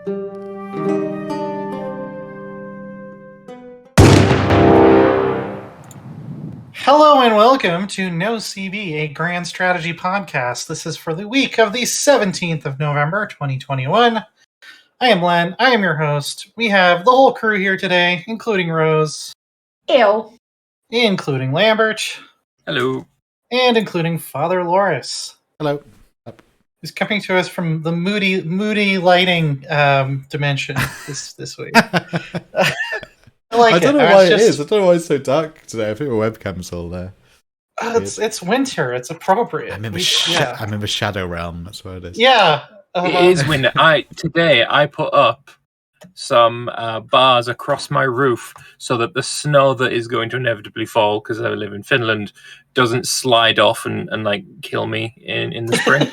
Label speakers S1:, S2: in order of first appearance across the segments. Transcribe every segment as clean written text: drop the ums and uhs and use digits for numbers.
S1: Hello and welcome to No CB, a grand strategy podcast. This is for the week of the 17th of November, 2021. I am Len. I am your host. We have the whole crew here today, including Rose.
S2: Ew.
S1: Including Lambert.
S3: Hello.
S1: And including Father Loris.
S4: Hello.
S1: Who's coming to us from the moody lighting dimension this week. I
S4: don't know why it is. I don't know why it's so dark today. I think my webcam's all there.
S1: It's winter. It's appropriate.
S4: I'm in the Shadow Realm. That's what it is.
S1: Yeah.
S3: It is when today I put up some bars across my roof so that the snow that is going to inevitably fall, because I live in Finland, doesn't slide off and like kill me in the spring.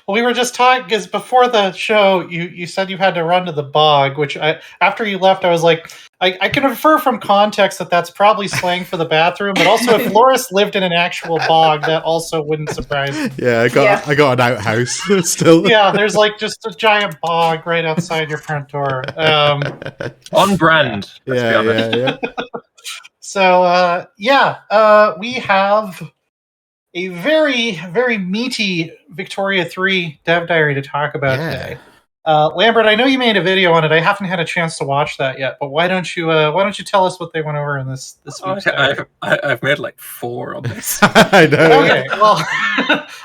S1: Well, we were just talking, because before the show, you said you had to run to the bog, which after you left, I was like, I can infer from context that that's probably slang for the bathroom, but also if Loris lived in an actual bog, that also wouldn't surprise me.
S4: Yeah, I got an outhouse still.
S1: Yeah, there's like just a giant bog right outside your front door.
S3: On brand.
S4: Yeah.
S1: So, we have a very, very meaty Victoria 3 dev diary to talk about today. Lambert, I know you made a video on it. I haven't had a chance to watch that yet, but why don't you tell us what they went over in this week's diary?
S3: I've made like 4 of this.
S4: I know.
S1: Okay, well,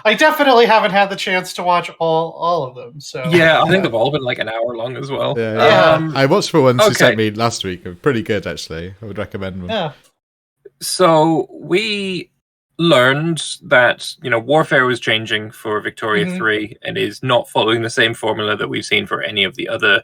S1: I definitely haven't had the chance to watch all of them. So
S3: yeah, I think they've all been like an hour long as well.
S4: Yeah. I watched the ones you sent me last week. They're pretty good, actually. I would recommend them.
S1: Yeah.
S3: So we learned that warfare was changing for Victoria 3 and is not following the same formula that we've seen for any of the other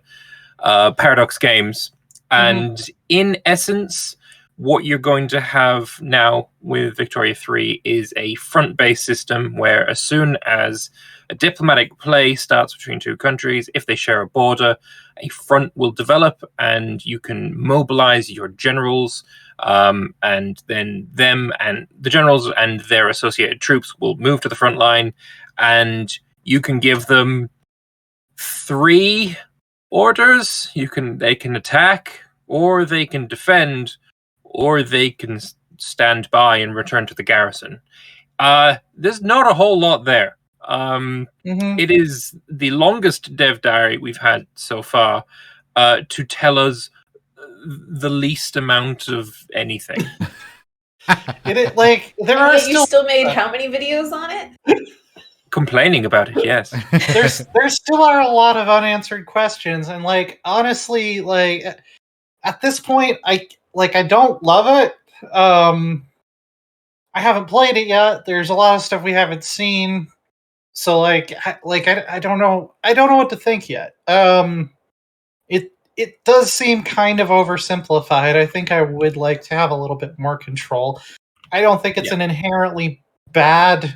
S3: Paradox games. And in essence, what you're going to have now with Victoria 3 is a front-based system where as soon as a diplomatic play starts between two countries, if they share a border, a front will develop and you can mobilize your generals, and then them and the generals and their associated troops will move to the front line, and you can give them 3 orders. They can attack, or they can defend, or they can stand by and return to the garrison. There's not a whole lot there. It is the longest dev diary we've had so far to tell us the least amount of anything.
S2: You still made how many videos on it?
S3: Complaining about it, yes.
S1: there still are a lot of unanswered questions, and honestly, at this point, I don't love it. I haven't played it yet. There's a lot of stuff we haven't seen, so I don't know. I don't know what to think yet. It does seem kind of oversimplified. I think I would like to have a little bit more control. I don't think it's an inherently bad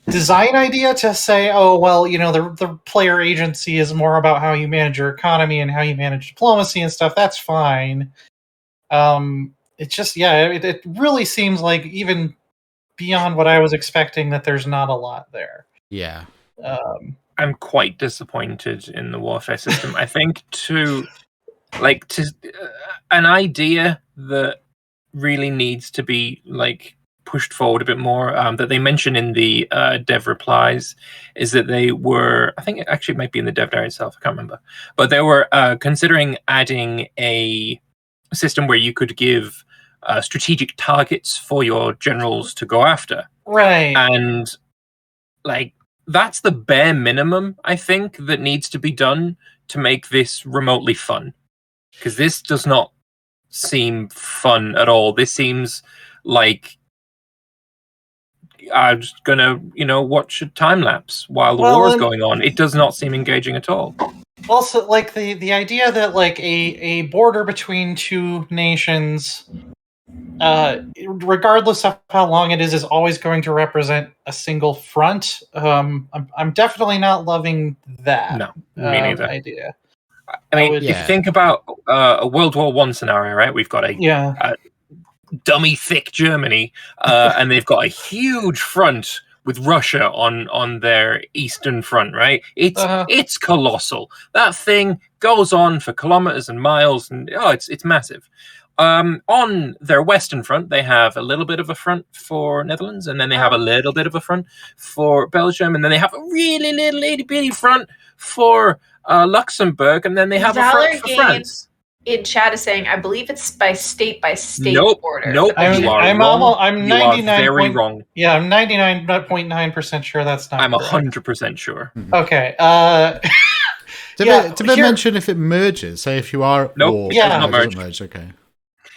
S1: design idea to say, oh, well, the player agency is more about how you manage your economy and how you manage diplomacy and stuff. That's fine. It's just, it really seems like even beyond what I was expecting that there's not a lot there.
S4: Yeah.
S3: I'm quite disappointed in the warfare system. I think an idea that really needs to be pushed forward a bit more, that they mention in the dev replies, is that they were, I think it actually might be in the dev diary itself, I can't remember, but they were considering adding a system where you could give strategic targets for your generals to go after.
S1: Right.
S3: And that's the bare minimum, I think, that needs to be done to make this remotely fun. Because this does not seem fun at all. This seems like I'm just gonna, watch a time lapse while the war is going on. It does not seem engaging at all.
S1: Also, the idea that a border between two nations, regardless of how long it is always going to represent a single front. I'm definitely not loving that.
S3: No, me neither.
S1: Idea.
S3: I mean, if you think about a World War I scenario, right? We've got a dummy thick Germany, and they've got a huge front with Russia on their eastern front, right? It's colossal. That thing goes on for kilometers and miles, and it's massive. On their western front, they have a little bit of a front for Netherlands, and then they have a little bit of a front for Belgium, and then they have a really little itty bitty front for Luxembourg, and then they have a front for France.
S2: In chat is saying, I believe it's by state order.
S3: Nope. You are wrong.
S1: I'm
S3: you 99 are very wrong.
S1: Yeah, I'm 99.9% sure that's not.
S3: I'm
S1: correct.
S3: 100% sure.
S1: Okay.
S4: Did they mention if it merges? Say if you are
S3: nope,
S4: war,
S3: it does not merge.
S4: Okay.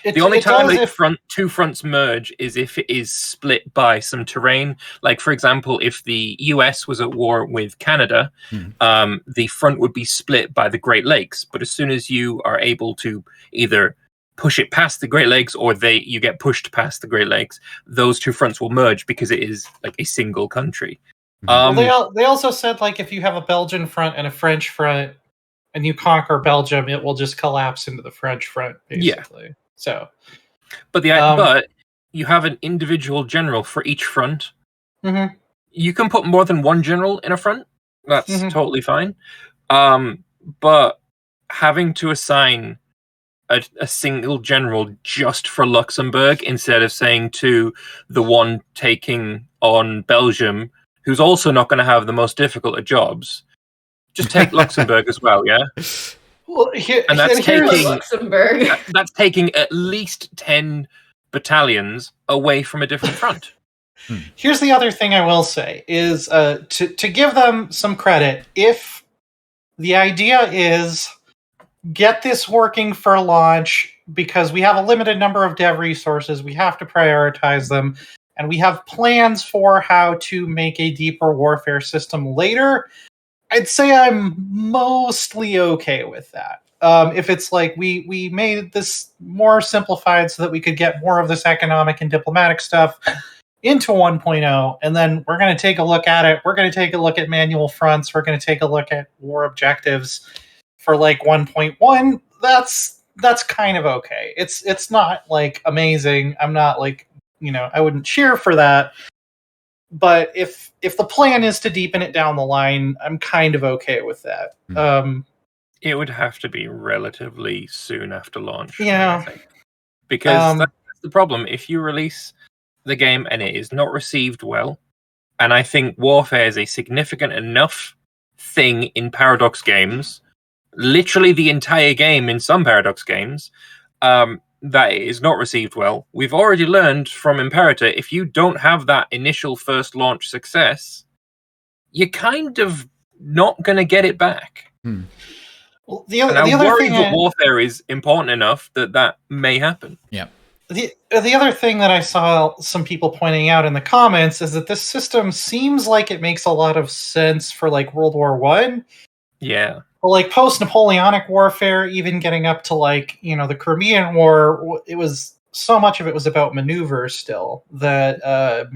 S3: The only time that two fronts merge is if it is split by some terrain. Like, for example, if the US was at war with Canada, the front would be split by the Great Lakes. But as soon as you are able to either push it past the Great Lakes or you get pushed past the Great Lakes, those two fronts will merge because it is like a single country.
S1: Well, they also said, like, if you have a Belgian front and a French front and you conquer Belgium, it will just collapse into the French front, basically. Yeah. So,
S3: but you have an individual general for each front.
S1: Mm-hmm.
S3: You can put more than one general in a front. That's totally fine. But having to assign a single general just for Luxembourg instead of saying to the one taking on Belgium, who's also not going to have the most difficult of jobs, just take Luxembourg as well, yeah?
S1: Well,
S3: that's taking at least 10 battalions away from a different front.
S1: Here's the other thing I will say is to give them some credit. If the idea is get this working for launch because we have a limited number of dev resources, we have to prioritize them, and we have plans for how to make a deeper warfare system later, I'd say I'm mostly okay with that. If it's like we made this more simplified so that we could get more of this economic and diplomatic stuff into 1.0, and then we're going to take a look at it. We're going to take a look at manual fronts. We're going to take a look at war objectives for like 1.1. That's kind of okay. It's not like amazing. I'm not like, I wouldn't cheer for that. But if the plan is to deepen it down the line, I'm kind of okay with that.
S3: It would have to be relatively soon after launch.
S1: Yeah.
S3: I think. Because that's the problem. If you release the game and it is not received well, and I think warfare is a significant enough thing in Paradox games, literally the entire game in some Paradox games, that it is not received well. We've already learned from Imperator, if you don't have that initial first launch success, you're kind of not going to get it back.
S1: Well, the other thing
S3: that warfare is important enough that may happen.
S4: Yeah.
S1: The other thing that I saw some people pointing out in the comments is that this system seems like it makes a lot of sense for like World War I.
S3: Yeah.
S1: Or like post-Napoleonic warfare, even getting up to like, the Crimean War, it was so much of it was about maneuvers still that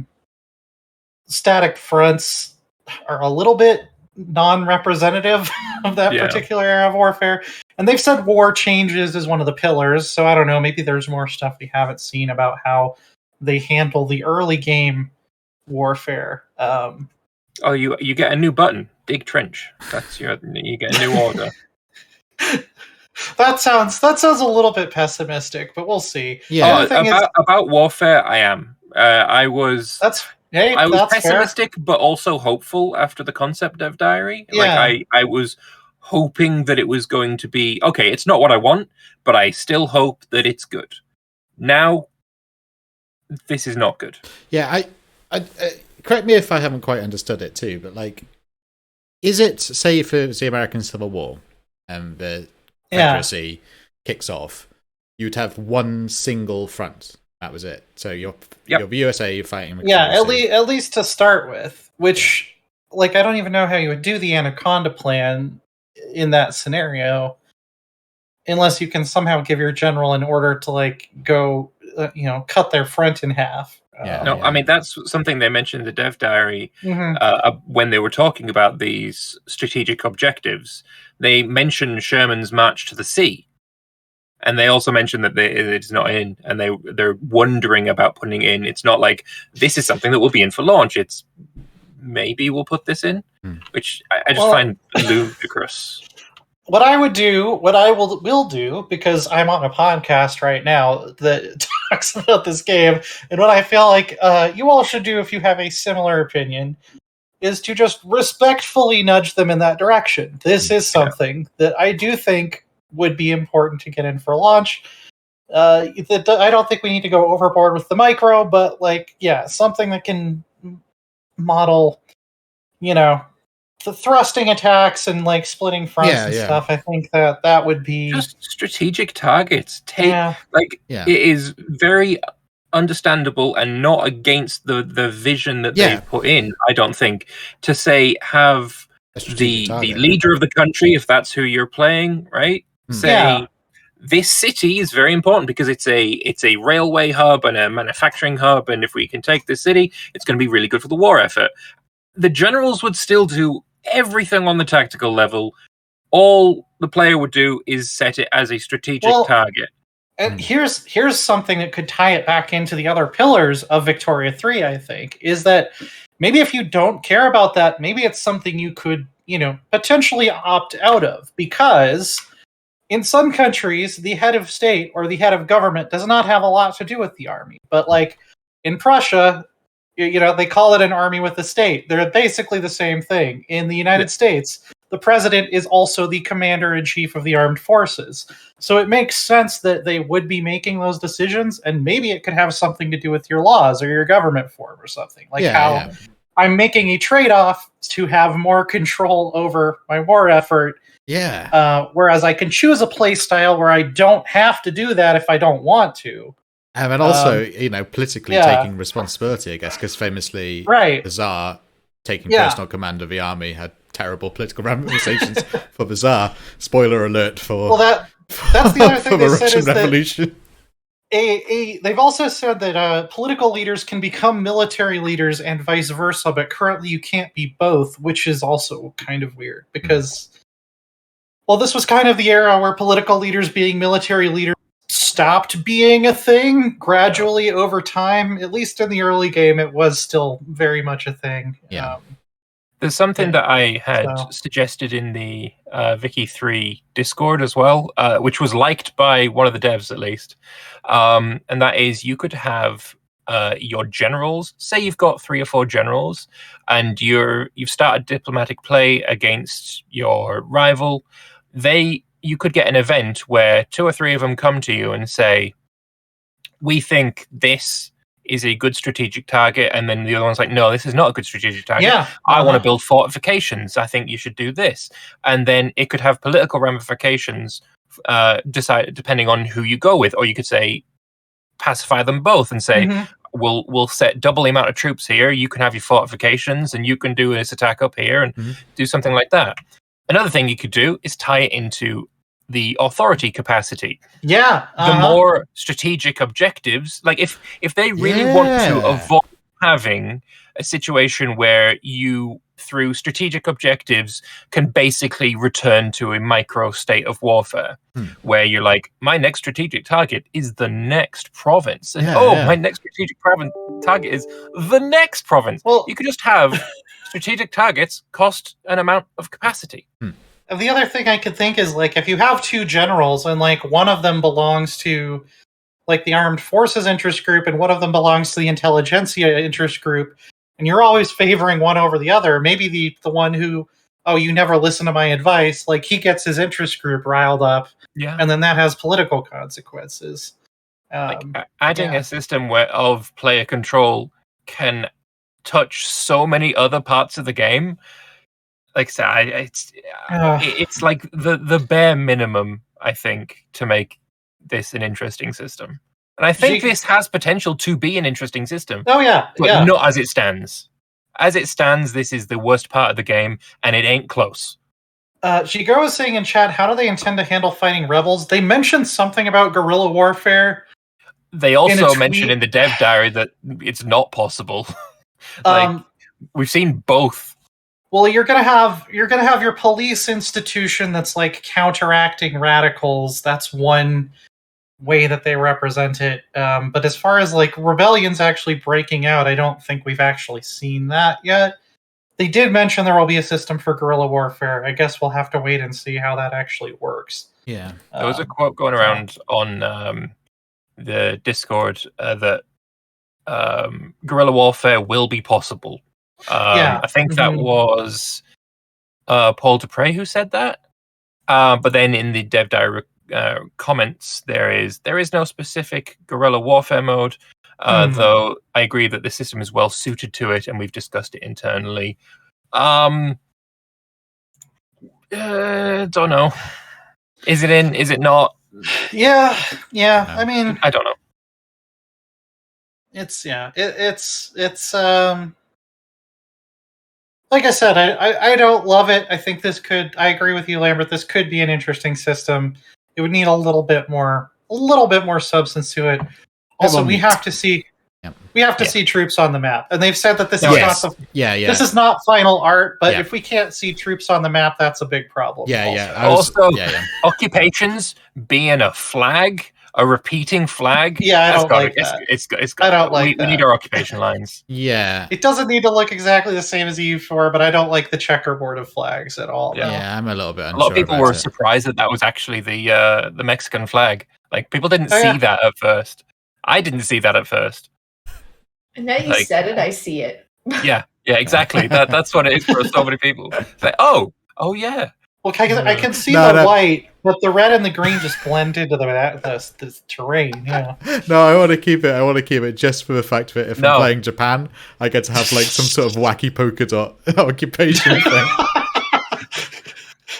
S1: static fronts are a little bit non-representative of that particular era of warfare. And they've said war changes is one of the pillars, so I don't know, maybe there's more stuff we haven't seen about how they handle the early game warfare.
S3: Oh, you get a new button, dig trench. You get a new order.
S1: That sounds a little bit pessimistic, but we'll see.
S3: Yeah, about warfare, I am. I was pessimistic,
S1: fair.
S3: But also hopeful after the concept dev diary.
S1: Yeah.
S3: Like I was hoping that it was going to be okay. It's not what I want, but I still hope that it's good. Now, this is not good.
S4: Yeah, I correct me if I haven't quite understood it too, but like, is it, say for the American Civil War and the Confederacy kicks off, you'd have one single front. That was it. So you're USA, you're fighting.
S1: At least to start with, which like I don't even know how you would do the Anaconda plan in that scenario, unless you can somehow give your general an order to like go, cut their front in half.
S3: I mean, that's something they mentioned in the dev diary when they were talking about these strategic objectives. They mentioned Sherman's march to the sea. And they also mentioned that it's not in, and they're wondering about putting it in. It's not like, this is something that will be in for launch. It's maybe we'll put this in, which I just
S1: Well,
S3: find ludicrous.
S1: What I will do, because I'm on a podcast right now that talks about this game, and what I feel like you all should do if you have a similar opinion, is to just respectfully nudge them in that direction. This is something that I do think would be important to get in for launch. I don't think we need to go overboard with the micro, but something that can model, the thrusting attacks and splitting fronts and stuff. I think that would be
S3: just strategic targets. It is very understandable and not against the vision that they've put in. I don't think to say have the leader of the country, if that's who you're playing, right? Say this city is very important because it's a railway hub and a manufacturing hub, and if we can take this city, it's going to be really good for the war effort. The generals would still do everything on the tactical level. All the player would do is set it as a strategic target.
S1: And here's something that could tie it back into the other pillars of Victoria 3, I think, is that maybe if you don't care about that, maybe it's something you could, potentially opt out of. Because in some countries, the head of state or the head of government does not have a lot to do with the army. But in Prussia, they call it an army with a state. They're basically the same thing. In the United States, the president is also the commander-in-chief of the armed forces. So it makes sense that they would be making those decisions, and maybe it could have something to do with your laws or your government form or something. I'm making a trade-off to have more control over my war effort. Whereas I can choose a play style where I don't have to do that if I don't want to.
S4: And also, politically taking responsibility, I guess, because famously, the Tsar taking personal command of the army had terrible political ramifications for the Tsar. Spoiler alert for
S1: that's the other thing
S4: for
S1: they
S4: the
S1: said
S4: Russian
S1: is
S4: Revolution.
S1: They've also said that political leaders can become military leaders and vice versa, but currently you can't be both, which is also kind of weird because, this was kind of the era where political leaders being military leaders stopped being a thing gradually over time. At least in the early game, it was still very much a thing.
S3: There's something that I had suggested in the Vicky 3 Discord as well, which was liked by one of the devs at least. And that is you could have your generals, say you've got 3 or 4 generals, and you've started diplomatic play against your rival. You could get an event where 2 or 3 of them come to you and say, we think this is a good strategic target, and then the other one's like, no, this is not a good strategic target. I want to build fortifications. I think you should do this. And then it could have political ramifications depending on who you go with. Or you could say, pacify them both and say, we'll set double the amount of troops here. You can have your fortifications, and you can do this attack up here and do something like that. Another thing you could do is tie it into the authority capacity. The more strategic objectives, like if they really want to avoid having a situation where you, through strategic objectives, can basically return to a micro state of warfare, where you're like, my next strategic target is the next province. And my next strategic target is the next province. Well, you could just have strategic targets cost an amount of capacity.
S1: The other thing I could think is, if you have 2 generals and, one of them belongs to, the armed forces interest group and one of them belongs to the intelligentsia interest group, and you're always favoring one over the other, maybe the one who, you never listen to my advice, he gets his interest group riled up, and then that has political consequences.
S3: Adding a system of player control can touch so many other parts of the game. Like I said, it's like the bare minimum, I think, to make this an interesting system. And I think this has potential to be an interesting system. But not as it stands. As it stands, this is the worst part of the game, and it ain't close.
S1: Shigo was saying in chat, how do they intend to handle fighting rebels? They mentioned something about guerrilla warfare.
S3: They also mentioned in the dev diary that it's not possible. We've seen both.
S1: Well, you're gonna have your police institution that's counteracting radicals. That's one way that they represent it. But as far as rebellions actually breaking out, I don't think we've actually seen that yet. they did mention there will be a system for guerrilla warfare. I guess we'll have to wait and see how that actually works.
S4: Yeah.
S3: There was a quote going around on the Discord that guerrilla warfare will be possible. I think that was Paul Dupre who said that. But then in the dev diary comments, there is no specific guerrilla warfare mode. Though I agree that the system is well suited to it, and we've discussed it internally. Don't know. Is it in? Is it not?
S1: Yeah.
S4: No.
S1: I mean,
S3: I don't know.
S1: it's like I said, I don't love it. I think this could. I agree with you, Lambert. This could be an interesting system. It would need a little bit more substance to it. Also, we have to see.
S4: Yep.
S1: We have to see troops on the map, and they've said that this is
S4: Yes.
S1: not the.
S4: Yeah.
S1: This is not final art, but
S4: Yeah.
S1: if we can't see troops on the map, that's a big problem.
S3: Also, occupations being a flag, a repeating flag.
S1: Yeah, I don't like that. I don't like that.
S3: We need our occupation lines.
S4: Yeah.
S1: It doesn't need to look exactly the same as EU4, but I don't like the checkerboard of flags at all.
S3: Yeah.
S1: No.
S4: Yeah, I'm a little bit unsure.
S3: A lot of people were
S4: about it.
S3: surprised that was actually the Mexican flag. Like people didn't see that at first. I didn't see that at first.
S2: And now you said it, I see it.
S3: Yeah, exactly. That's what it is for so many people. It's like, oh yeah.
S1: Well, I can see the white, but the red and the green just blend into the terrain. Yeah.
S4: No, I want to keep it. I want to keep it just for the fact that if I'm playing Japan, I get to have like some sort of wacky polka dot occupation thing.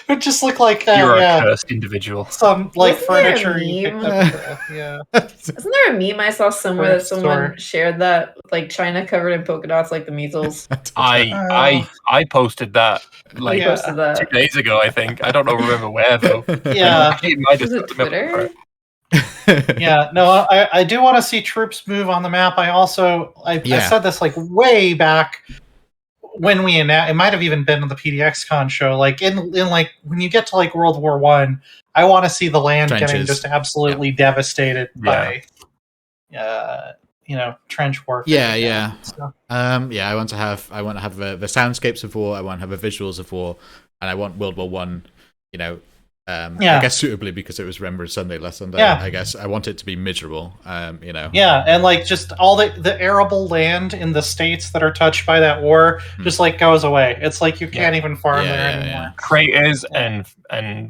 S1: It would just look like
S3: you're a cursed individual.
S1: Some like
S2: Wasn't
S1: furniture.
S2: there a meme? Wasn't there a meme I saw somewhere that someone shared that like China covered in polka dots like the measles?
S3: I posted that like 2 days ago. I think I don't remember where though.
S1: Yeah,
S2: was it Twitter?
S1: Yeah, no, I do want to see troops move on the map. I said this like way back when it might have even been on the PDXCon show. Like in like when you get to like World War I want to see the land getting just absolutely devastated by trench warfare.
S4: Yeah.
S1: So.
S4: I want to have the soundscapes of war. I want to have the visuals of war, and I want World War One. I guess suitably because it was Remembrance Sunday last Sunday.
S1: Yeah.
S4: I guess I want it to be miserable.
S1: Yeah, and like just all the arable land in the states that are touched by that war just like goes away. It's like you can't even farm there anymore.
S4: Yeah.
S3: Craters and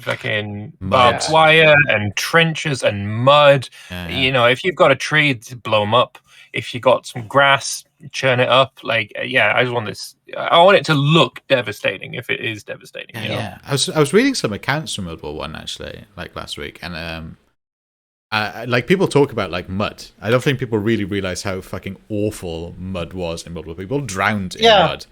S3: fucking barbed wire and trenches and mud. If you've got a tree, blow them up. If you got some grass, churn it up. Like, I just want this. I want it to look devastating. If it is devastating,
S4: I was reading some accounts from World War One actually, like last week, and like people talk about like mud. I don't think people really realize how fucking awful mud was in World War. People drowned in mud.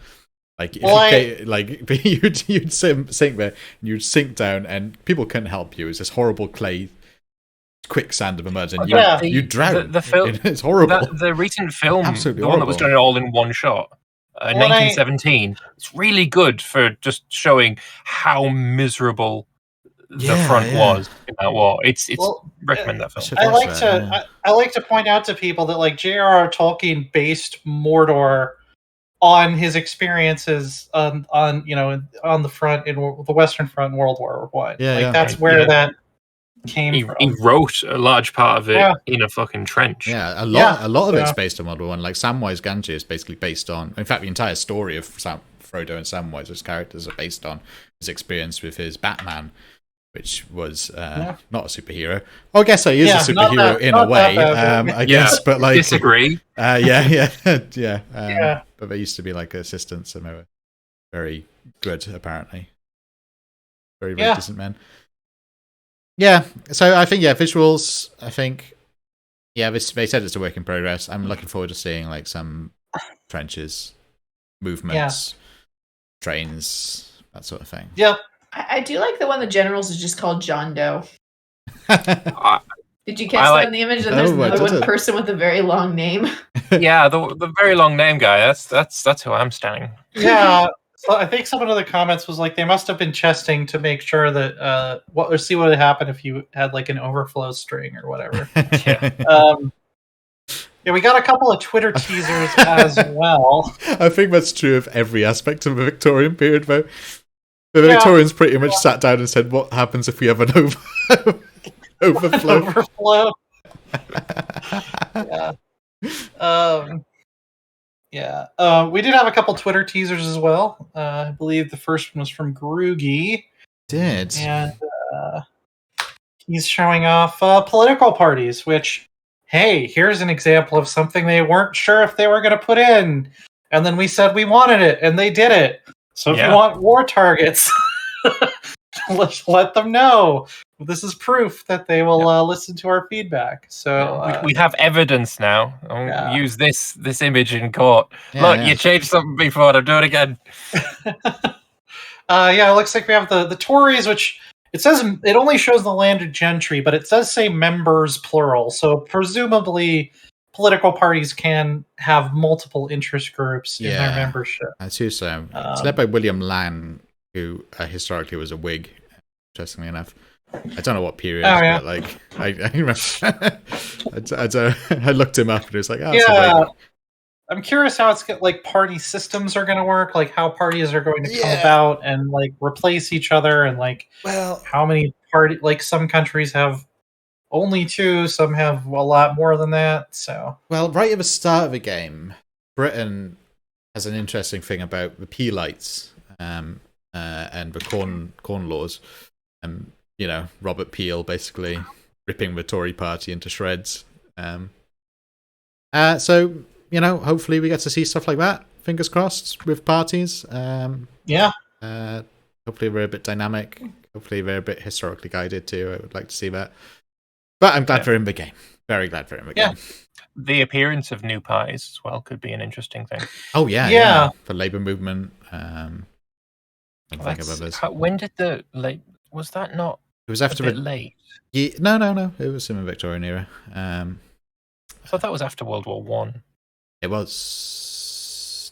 S4: Like, you'd sink there, and you'd sink down, and people couldn't help you. It's this horrible clay quicksand of a mud, and you drown.
S3: The film,
S4: it's horrible.
S3: The recent film,
S4: absolutely
S3: the one that was done all in one shot, 1917. It's really good for just showing how miserable the front was in that war. It's recommend that film.
S1: I like to point out to people that like J.R.R. Tolkien based Mordor on his experiences on the front in the Western Front in World War One. That's where that came from.
S3: He wrote a large part of it in a fucking trench.
S4: Yeah, a lot of it's based on World War One. Like Samwise Gamgee is basically based on. In fact, the entire story of Frodo and Samwise, his characters, are based on his experience with his Batman, which was not a superhero. Well, I guess he is a superhero in a way. I guess, but like
S3: disagree.
S4: But they used to be like assistants, and they were very good, apparently. Very decent men. Yeah, so I think visuals. I think they said it's a work in progress. I'm looking forward to seeing like some trenches, movements, trains, that sort of thing.
S1: Yep.
S2: I do like the one the generals is just called John Doe. Did you catch that in the image? And there's another one person with a very long name.
S3: Yeah, the very long name guy. That's who I'm standing.
S1: Yeah. So I think someone in the comments was like, they must have been chesting to make sure that see what would happen if you had like an overflow string or whatever. Yeah, we got a couple of Twitter teasers as well.
S4: I think that's true of every aspect of the Victorian period, though. The Victorians pretty much sat down and said, "What happens if we have an overflow?"
S1: Overflow. We did have a couple Twitter teasers as well. I believe the first one was from Groogy.
S4: And
S1: he's showing off political parties, which, hey, here's an example of something they weren't sure if they were going to put in. And then we said we wanted it, and they did it. So if you want war targets, let them know. This is proof that they will listen to our feedback. So
S3: we have evidence now. I'll use this image in court. Look, you changed something before. I'm doing it again.
S1: It looks like we have the Tories, which it says it only shows the landed gentry, but it does say members plural. So presumably political parties can have multiple interest groups in their membership.
S4: I assume so. It's led by William Lann, who historically was a Whig, interestingly enough. I don't know what period, but like I remember, I looked him up and it was like,
S1: I'm curious how it's like party systems are going to work, like how parties are going to come about and like replace each other, and like how many like some countries have only 2, some have a lot more than that. So
S4: right at the start of the game, Britain has an interesting thing about the Peelites and the corn laws. Robert Peel basically ripping the Tory party into shreds. So, hopefully we get to see stuff like that. Fingers crossed with parties. Hopefully they're a bit dynamic. Hopefully they're a bit historically guided too. I would like to see that. But I'm glad they're in the game. Very glad they're in the game.
S3: The appearance of new parties as well could be an interesting thing.
S4: Oh, yeah. The Labour movement.
S3: When did was that not?
S4: It was after
S3: a bit late.
S4: Yeah, no. It was in the Victorian era.
S3: I thought that was after World War One.
S4: It was.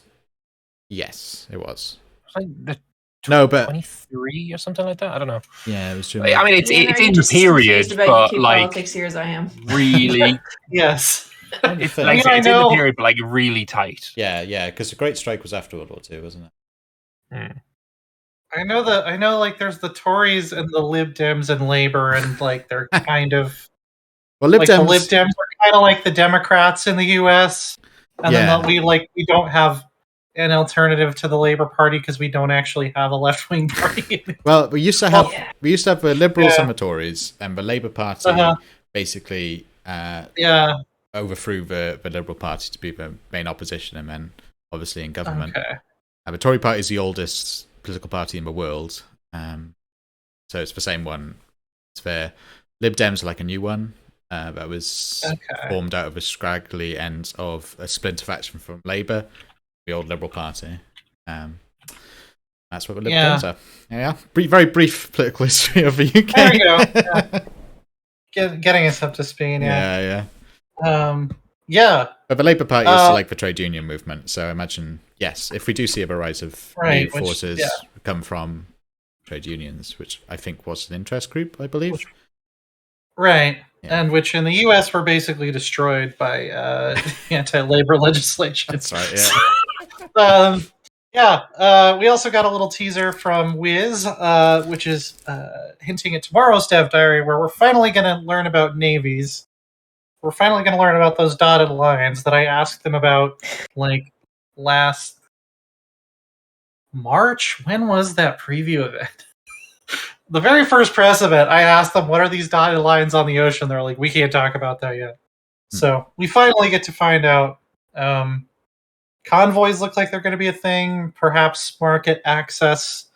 S4: Yes, it was.
S3: Like the 23 or something like that. I don't know.
S4: Yeah, it was true.
S3: I mean, it's in the period, but like
S2: politics years I am
S3: really.
S1: Yes.
S3: It's in the period, but like really tight.
S4: Yeah, because the Great Strike was after World War II, wasn't it?
S1: I know like there's the Tories and the Lib Dems and Labour, and like they're kind of the Lib Dems are kind of like the Democrats in the US, and then we don't have an alternative to the Labour Party because we don't actually have a left-wing party.
S4: Well, we used to have the Liberals and the Tories, and the Labour Party basically overthrew the Liberal Party to be the main opposition, and then obviously in government. The Tory Party is the oldest political party in the world, so it's the same one. It's the Lib Dems are like a new one that was formed out of the scraggly ends of a splinter faction from Labour, the old Liberal Party. That's what the Lib Dems are. Yeah, very brief political history of the UK.
S1: There we go. Getting us up to speed.
S4: But the Labour Party is like the trade union movement, so I imagine, yes, if we do see a rise of new forces come from trade unions, which I think was an interest group, I believe.
S1: And which in the US were basically destroyed by anti-labor legislation.
S4: That's right,
S1: we also got a little teaser from Wiz, which is hinting at tomorrow's Dev Diary, where we're finally going to learn about navies. We're finally going to learn about those dotted lines that I asked them about, like, last March. When was that preview event? The very first press event, I asked them, what are these dotted lines on the ocean? They're like, we can't talk about that yet. So we finally get to find out. Convoys look like they're going to be a thing. Perhaps market access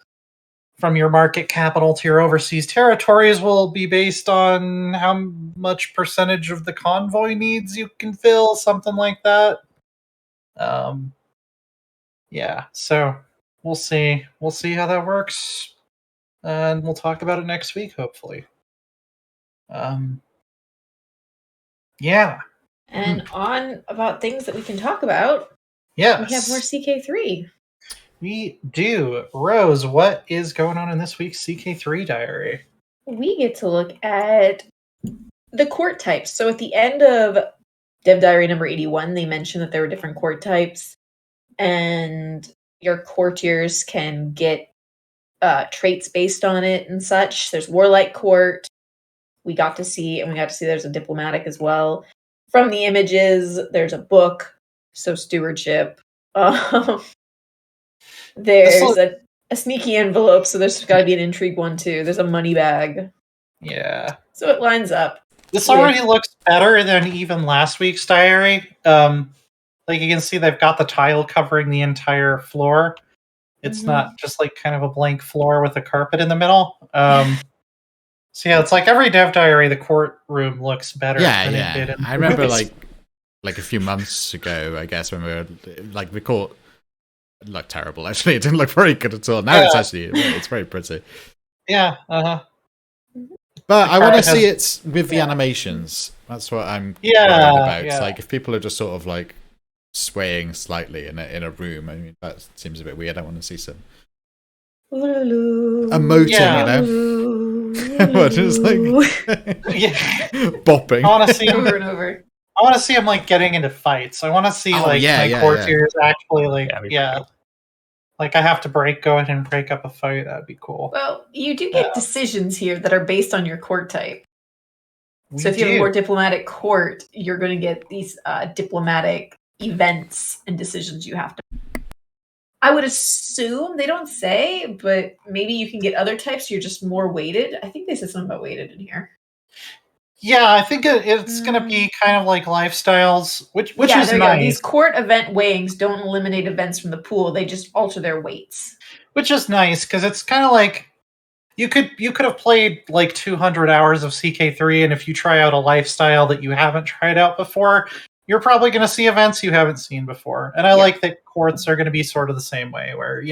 S1: from your market capital to your overseas territories will be based on how much percentage of the convoy needs you can fill, something like that. So we'll see. We'll see how that works. And we'll talk about it next week, hopefully.
S2: And on about things that we can talk about.
S1: Yes.
S2: We have more CK3.
S1: We do. Rose, what is going on in this week's CK3 diary?
S2: We get to look at the court types. So at the end of Dev Diary number 81, they mentioned that there were different court types, and your courtiers can get traits based on it and such. There's Warlike Court. We got to see there's a Diplomatic as well. From the images, there's a book, so Stewardship. There's a sneaky envelope, so there's got to be an intrigue one too. There's a money bag.
S1: Yeah.
S2: So it lines up.
S1: This already looks better than even last week's diary. Like you can see, they've got the tile covering the entire floor. It's not just like kind of a blank floor with a carpet in the middle. So yeah, it's like every dev diary, the courtroom looks better than it did.
S4: I remember like a few months ago, I guess, when we were like the court looked terrible. Actually, it didn't look very good at all. Now it's very pretty.
S1: Yeah.
S4: But I want to see it with the animations. That's what I'm worried about.
S1: Yeah.
S4: Like if people are just sort of like swaying slightly in a room, I mean that seems a bit weird. I want to see some emoting, just like bopping.
S1: I want to see
S2: over and over.
S1: I want to see them like getting into fights. I want to see my courtiers actually like like I have to go ahead and break up a fight. That'd be cool.
S2: Well, you do get decisions here that are based on your court type. So if you have a more diplomatic court, you're going to get these diplomatic events and decisions you have to. I would assume they don't say, but maybe you can get other types. You're just more weighted. I think they said something about weighted in here.
S1: Yeah, I think it's going to be kind of like lifestyles, which is nice.
S2: These court event weighings don't eliminate events from the pool; they just alter their weights.
S1: Which is nice because it's kind of like you could have played like 200 hours of CK3, and if you try out a lifestyle that you haven't tried out before, you're probably going to see events you haven't seen before. And I like that courts are going to be sort of the same way, where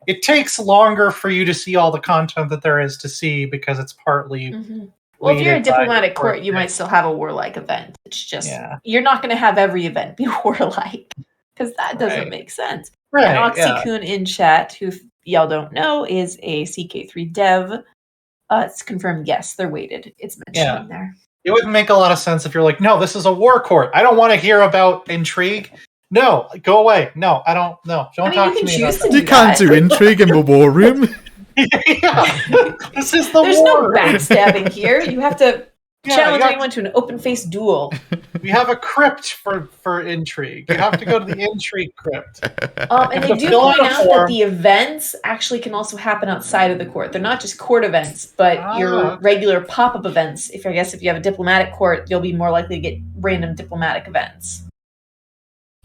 S1: it takes longer for you to see all the content that there is to see because it's partly.
S2: Well, if you're a diplomatic court, you might still have a warlike event. It's just you're not going to have every event be warlike because that doesn't make sense.
S1: Right.
S2: And Oxykun in chat, who y'all don't know, is a CK3 dev. It's confirmed. Yes, they're weighted. It's mentioned in there.
S1: It wouldn't make a lot of sense if you're like, no, this is a war court. I don't want to hear about intrigue. No, go away. No, I don't. No, don't talk to me about that.
S4: You can't do intrigue in the war room.
S1: This is the
S2: There's
S1: war.
S2: no backstabbing here. You have to challenge anyone to an open-faced duel.
S1: We have a crypt for intrigue. You have to go to the intrigue crypt.
S2: And they do point out that the events actually can also happen outside of the court. They're not just court events, but your regular pop-up events. If you have a diplomatic court, you'll be more likely to get random diplomatic events.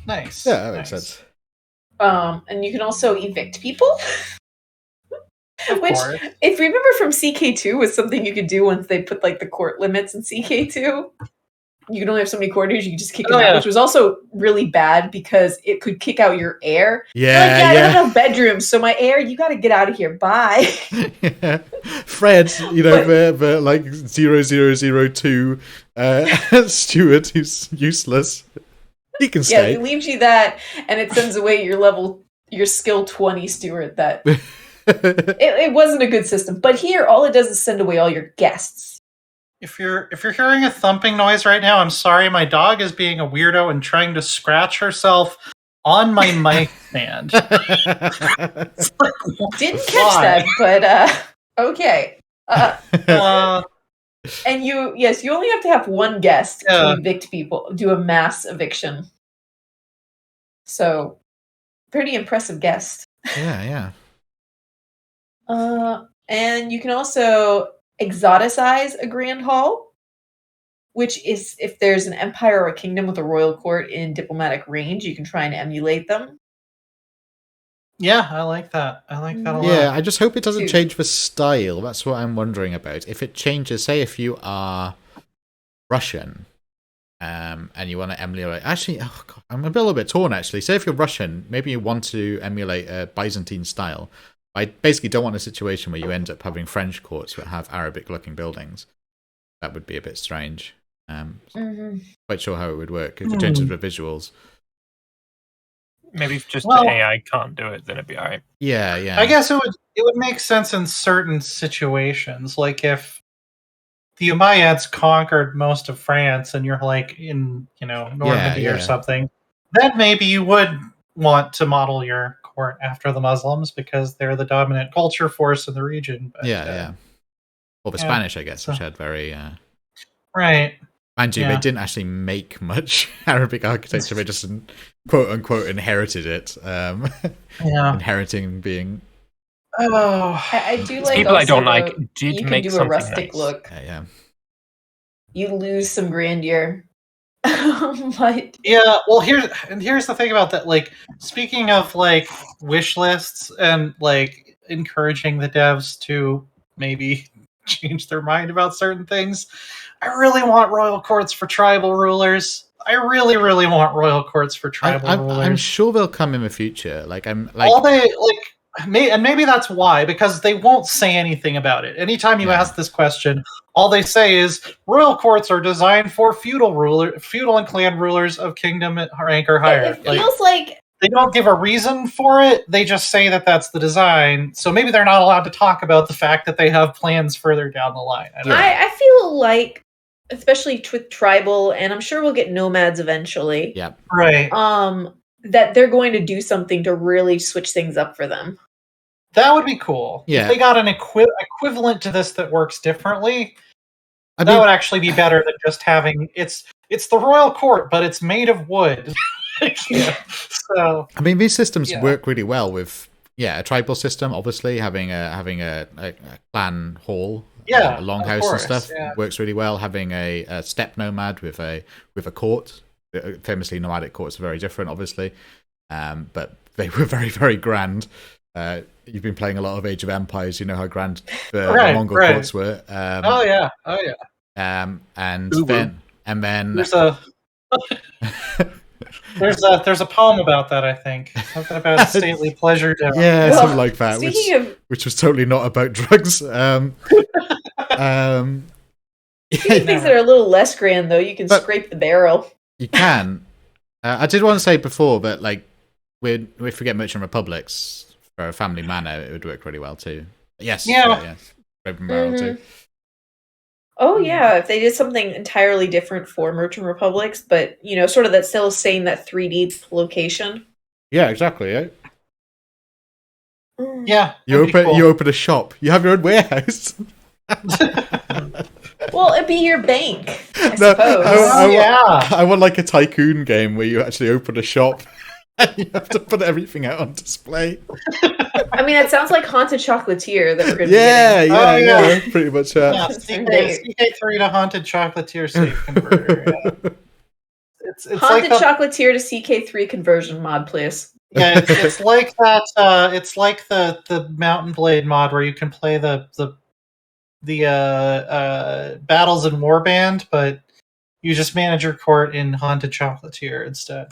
S1: Nice.
S4: Yeah, that makes sense.
S2: And you can also evict people. Which, if you remember from CK2, was something you could do once they put like the court limits in CK2. You could only have so many courtiers, you could just kick them out, which was also really bad because it could kick out your heir. I don't have bedrooms, so my heir, you got to get out of here. Bye.
S4: Fred, the like 0002 steward who's useless. He can stay.
S2: Yeah, it leaves you that, and it sends away your skill 20 steward that. It wasn't a good system, but here all it does is send away all your guests.
S1: If you're hearing a thumping noise right now, I'm sorry. My dog is being a weirdo and trying to scratch herself on my mic stand.
S2: Didn't catch that, but okay. And you only have to have one guest to evict people, do a mass eviction. So, pretty impressive guest.
S4: Yeah.
S2: And you can also exoticize a grand hall, which is if there's an empire or a kingdom with a royal court in diplomatic range, you can try and emulate them.
S1: Yeah, I like that. I like that a lot.
S4: Yeah, I just hope it doesn't change the style. That's what I'm wondering about. If it changes, say if you are Russian, and you want to emulate... Actually, I'm a little bit torn, actually. Say if you're Russian, maybe you want to emulate a Byzantine style. I basically don't want a situation where you end up having French courts that have Arabic-looking buildings. That would be a bit strange. Quite sure how it would work if it changes the visuals.
S3: Maybe if just the AI can't do it, then it'd be alright.
S4: Yeah.
S1: I guess it would make sense in certain situations, like if the Umayyads conquered most of France, and you're like in Normandy or something, then maybe you would want to model your court after the Muslims because they're the dominant culture force in the region. But,
S4: or the Spanish, I guess, which had very
S1: right.
S4: Mind you, they didn't actually make much Arabic architecture; they just quote unquote inherited it. Inheriting being.
S2: Oh, I do like
S3: people I don't like. Did
S2: you
S3: make
S2: can do
S3: something
S2: a rustic
S3: nice.
S2: look.
S4: Yeah.
S2: You lose some grandeur. But
S1: well, here's the thing about that. Like, speaking of like wish lists and like encouraging the devs to maybe change their mind about certain things, I really want royal courts for tribal rulers. I really, really want royal courts for tribal rulers.
S4: I'm sure they'll come in the future.
S1: Maybe that's why, because they won't say anything about it. Anytime you ask this question, all they say is royal courts are designed for feudal and clan rulers of kingdom rank or higher.
S2: It feels like
S1: they don't give a reason for it. They just say that that's the design. So maybe they're not allowed to talk about the fact that they have plans further down the line.
S2: I feel like, especially with tribal, and I'm sure we'll get nomads eventually.
S4: Yeah.
S1: Right.
S2: That they're going to do something to really switch things up for them.
S1: That would be cool.
S4: Yeah.
S1: If they got an equivalent to this that works differently, that would actually be better than just having it's the royal court, but it's made of wood. So
S4: I mean, these systems work really well with a tribal system. Obviously, having a clan hall, a longhouse and stuff works really well. Having a steppe nomad with a court, famously nomadic courts are very different, obviously, but they were very, very grand. You've been playing a lot of Age of Empires, you know how grand the Mongol courts were. And then
S1: there's a poem about that, I think. Something about stately pleasure dome.
S4: Yeah, something like that. Which was totally not about drugs.
S2: Speaking of things that are a little less grand, though, you can scrape the barrel.
S4: You can. I did want to say before, but like, if we get Merchant Republics for a family manor, it would work really well too. Yes. Yeah. Scrape and barrel too.
S2: Oh yeah, if they did something entirely different for Merchant Republics, but sort of that still saying that 3D location.
S4: Yeah, exactly. Yeah.
S1: Yeah.
S4: You open a shop. You have your own warehouse.
S2: Well, it'd be your bank, I suppose.
S4: I want like a tycoon game where you actually open a shop and you have to put everything out on display.
S2: I mean, it sounds like Haunted Chocolatier that we're going to
S4: be getting. Pretty much.
S1: CK3 to Haunted Chocolatier safe converter. It's
S2: Haunted Chocolatier to CK3 conversion mod, please.
S1: Yeah, it's like that. It's like the mount&blade mod where you can play the battles in Warband, but you just manage your court in Haunted Chocolatier instead.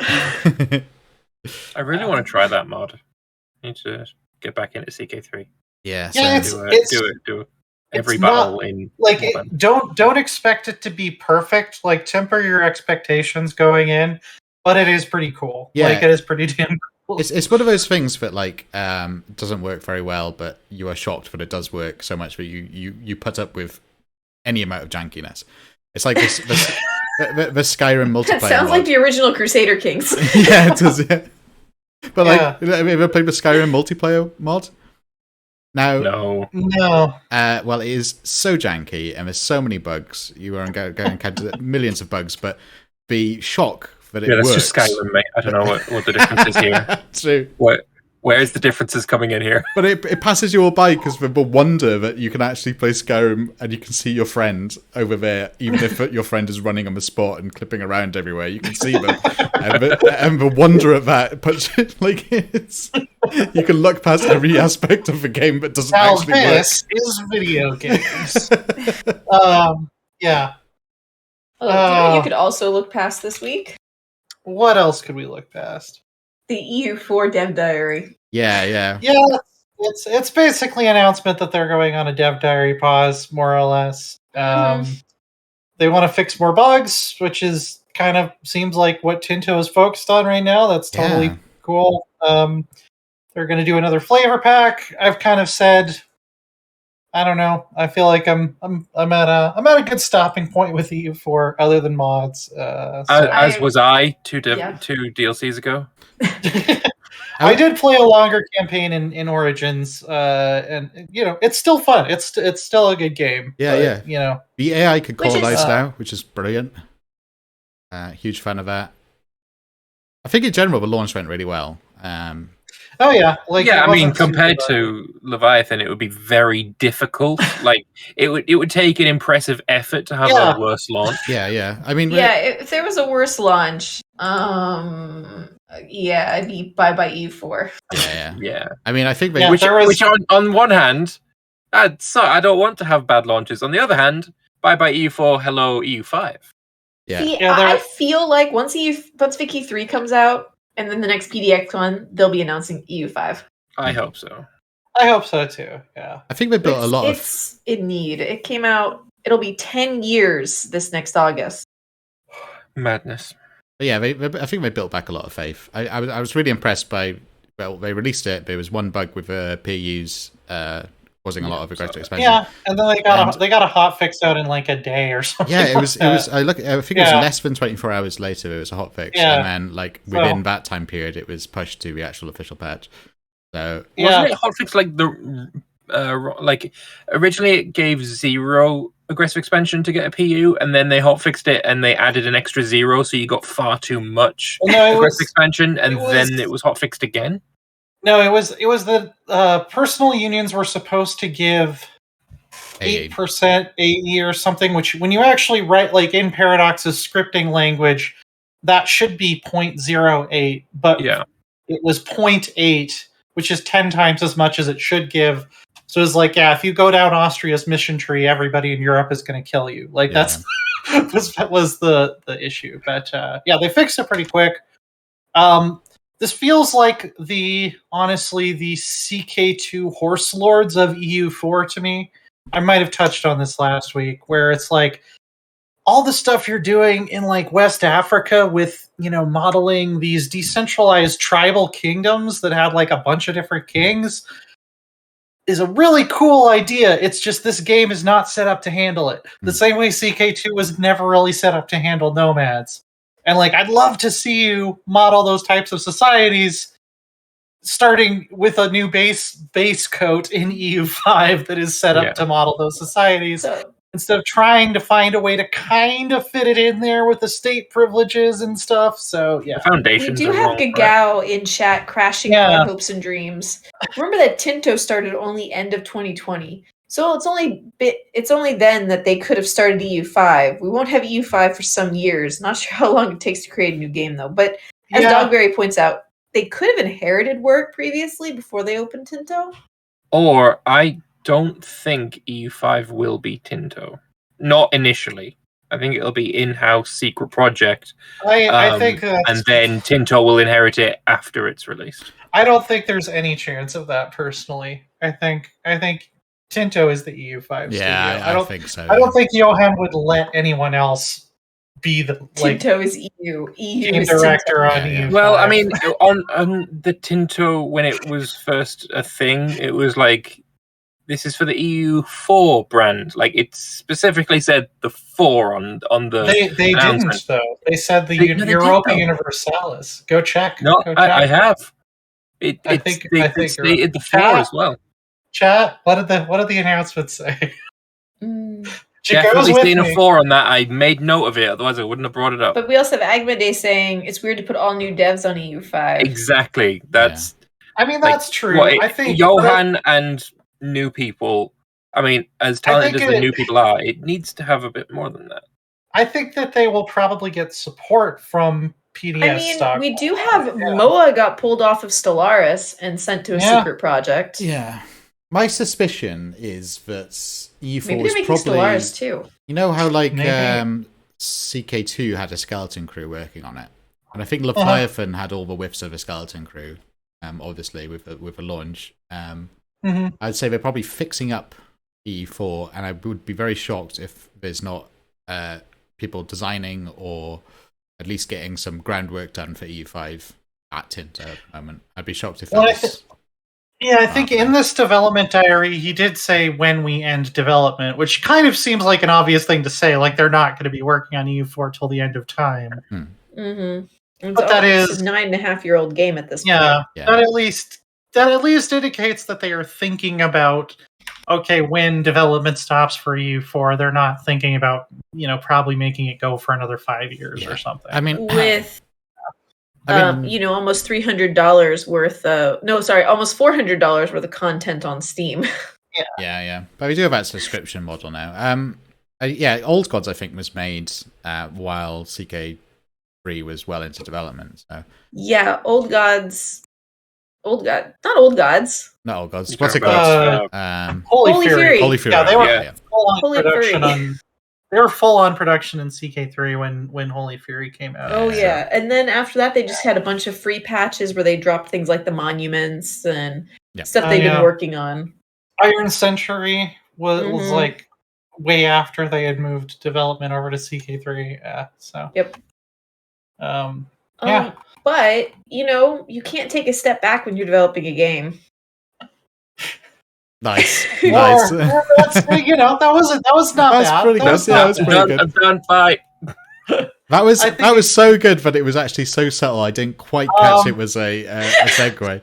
S3: I really want to try that mod. I need to get back into CK3.
S4: Yeah,
S3: do it. Every battle in
S1: don't expect it to be perfect. Like, temper your expectations going in, but it is pretty cool.
S4: Yeah.
S1: Like, it is pretty damn cool.
S4: It's one of those things that like doesn't work very well, but you are shocked that it does work so much that you put up with any amount of jankiness. It's like this the Skyrim multiplayer.
S2: That sounds like the original Crusader Kings.
S4: Yeah, it does. Yeah. But have you ever played the Skyrim multiplayer mod?
S3: No.
S4: Well, it is so janky and there's so many bugs. You are going to encounter millions of bugs, but the shock that it works.
S3: Yeah, that's just Skyrim, mate. I don't know what the difference is here.
S4: True.
S3: Where's the differences coming in here?
S4: But it passes you all by because the wonder that you can actually play Skyrim and you can see your friend over there, even if your friend is running on the spot and clipping around everywhere, you can see them. and the wonder of that, you can look past every aspect of the game that doesn't actually work.
S1: This is video games. Yeah.
S2: Do you know you could also look past this week?
S1: What else could we look past?
S2: The EU4 dev diary.
S4: Yeah.
S1: It's basically an announcement that they're going on a dev diary pause, more or less. They want to fix more bugs, which is kind of seems like what Tinto is focused on right now. That's totally cool. They're going to do another flavor pack. I've kind of said I don't know. I feel like I'm at a good stopping point with EU4, other than mods.
S3: As was I two DLCs ago.
S1: I did play a longer campaign in Origins, and it's still fun. It's still a good game.
S4: Yeah,
S1: yeah.
S4: The AI can colonize now, which is brilliant. Huge fan of that. I think in general the launch went really well.
S1: Oh yeah,
S3: I mean, compared to Leviathan, it would be very difficult. Like it would take an impressive effort to have a worse launch.
S4: Yeah. I mean,
S2: if there was a worse launch, I'd be bye EU4.
S3: Yeah.
S4: I mean, I think
S3: which on one hand, I don't want to have bad launches. On the other hand, bye EU4, hello EU5.
S4: Yeah.
S2: See, I feel like once Vicky 3 comes out, and then the next PDX one, they'll be announcing EU5.
S3: I hope so.
S1: I hope so too. Yeah.
S4: I think they built a lot of.
S2: It's in need. It came out. It'll be 10 years this next August.
S3: Madness.
S4: But yeah, I think they built back a lot of faith. I was really impressed by. Well, they released it. There was one bug with PUs causing a lot of aggressive expansion.
S1: Yeah, and then they got a hot fix out in like a day or something.
S4: Yeah, it was. I think it was less than 24 hours later. It was a hot fix, and then within that time period, it was pushed to the actual official patch. So
S3: wasn't it hotfix like the originally it gave 0 aggressive expansion to get a PU, and then they hotfixed it and they added an extra 0, so you got far too much aggressive expansion, and then it was hotfixed again.
S1: No, it was the personal unions were supposed to give 8% AE or something, which when you actually write like in Paradox's scripting language, that should be 0.08, but it was 0.8, which is 10 times as much as it should give. So it's like, if you go down Austria's mission tree, everybody in Europe is going to kill you. Like that was the issue. But they fixed it pretty quick. This feels like honestly the CK2 horse lords of EU4 to me. I might have touched on this last week, where it's like all the stuff you're doing in like West Africa with, modeling these decentralized tribal kingdoms that had like a bunch of different kings is a really cool idea. It's just this game is not set up to handle it. The same way CK2 was never really set up to handle nomads. And like, I'd love to see you model those types of societies, starting with a new base coat in EU5 that is set up to model those societies, instead of trying to find a way to kind of fit it in there with the state privileges and stuff. So
S3: the foundations.
S2: We do have Gagao in chat crashing our hopes and dreams. Remember that Tinto started only end of 2020. So it's only then that they could have started EU5. We won't have EU5 for some years. Not sure how long it takes to create a new game though. But as Dogberry points out, they could have inherited work previously before they opened Tinto.
S3: Or I don't think EU5 will be Tinto. Not initially. I think it'll be in-house secret project.
S1: I think
S3: and then Tinto will inherit it after it's released.
S1: I don't think there's any chance of that personally. I think Tinto is the EU5 studio. I don't think so. I don't think Johan would let anyone else be the
S2: Tinto is EU
S1: game director on EU5.
S3: Well, I mean, on the Tinto, when it was first a thing, it was like, this is for the EU4 brand. Like, it specifically said the 4 on the.
S1: They didn't though. They said the Europa Universalis. Go check.
S3: No,
S1: go check.
S3: I have.
S1: I think
S3: they stated the 4 as well.
S1: Chat. What did the announcement say?
S3: Definitely seen a 4 on that. I made note of it, otherwise I wouldn't have brought it up.
S2: But we also have Agmade saying it's weird to put all new devs on EU5.
S3: Exactly. That's.
S1: I mean, that's true. I think
S3: Johan and new people. I mean, as talented as the new people are, it needs to have a bit more than that.
S1: I think that they will probably get support from PDS stock.
S2: We do have Moa got pulled off of Stellaris and sent to a secret project.
S4: Yeah. My suspicion is that EU4
S2: maybe
S4: was
S2: they're making
S4: probably
S2: Stellaris too.
S4: You know how CK2 had a skeleton crew working on it, and I think Leviathan had all the whiffs of a skeleton crew. Obviously with a launch. I'd say they're probably fixing up EU4, and I would be very shocked if there's not people designing or at least getting some groundwork done for EU5 at Tinto at the moment. I'd be shocked if that was
S1: Yeah, I think in this development diary, he did say when we end development, which kind of seems like an obvious thing to say. Like they're not going to be working on EU4 till the end of time.
S2: Mm-hmm.
S1: But that is
S2: a 9.5-year-old game at this point.
S1: Yeah, that at least indicates that they are thinking about. Okay, when development stops for EU4, they're not thinking about probably making it go for another 5 years or something.
S4: I mean,
S2: with almost $300 worth almost $400 worth of content on Steam.
S4: Yeah. But we do have that subscription model now. Old Gods I think was made while CK3 was well into development. So
S2: yeah, not Old Gods.
S4: Not Old Gods. What's it called?
S1: Holy Fury.
S4: Holy Fury.
S1: Yeah, they were
S2: Yeah.
S1: full on production They were full on production in CK3 when Holy Fury came out.
S2: Oh yeah, and then after that, they just had a bunch of free patches where they dropped things like the monuments and stuff they've been working on.
S1: Iron Century was like way after they had moved development over to CK3.
S2: Yep.
S1: Yeah.
S2: But you can't take a step back when you're developing a game.
S4: Nice.
S1: That's, that was not bad.
S4: Pretty good. That was pretty good.
S3: Done fight.
S4: That was so good, but it was actually so subtle. I didn't quite catch it was a segue.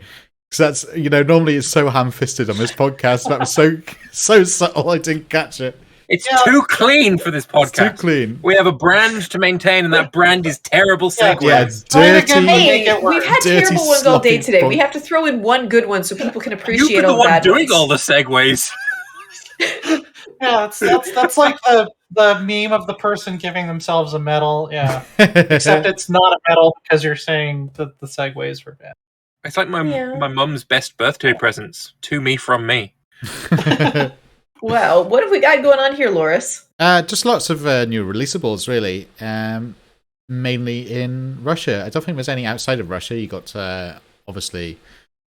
S4: Because that's normally it's so ham-fisted on this podcast. That was so subtle. I didn't catch it.
S3: It's too clean for this podcast.
S4: It's too clean.
S3: We have a brand to maintain, and that brand is terrible segues.
S4: Yeah, dirty.
S2: Hey, we've had terrible ones all day today. We have to throw in one good one so people can appreciate all the bad
S3: ones. You've been the one doing all the segues.
S1: Yeah, that's like the meme of the person giving themselves a medal. Yeah, except it's not a medal because you're saying that the segues were bad.
S3: It's like my mum's best birthday presents to me from me.
S2: Well, what have we got going on here, Loris?
S4: Just lots of new releasables, really. Mainly in Russia. I don't think there's any outside of Russia. You got obviously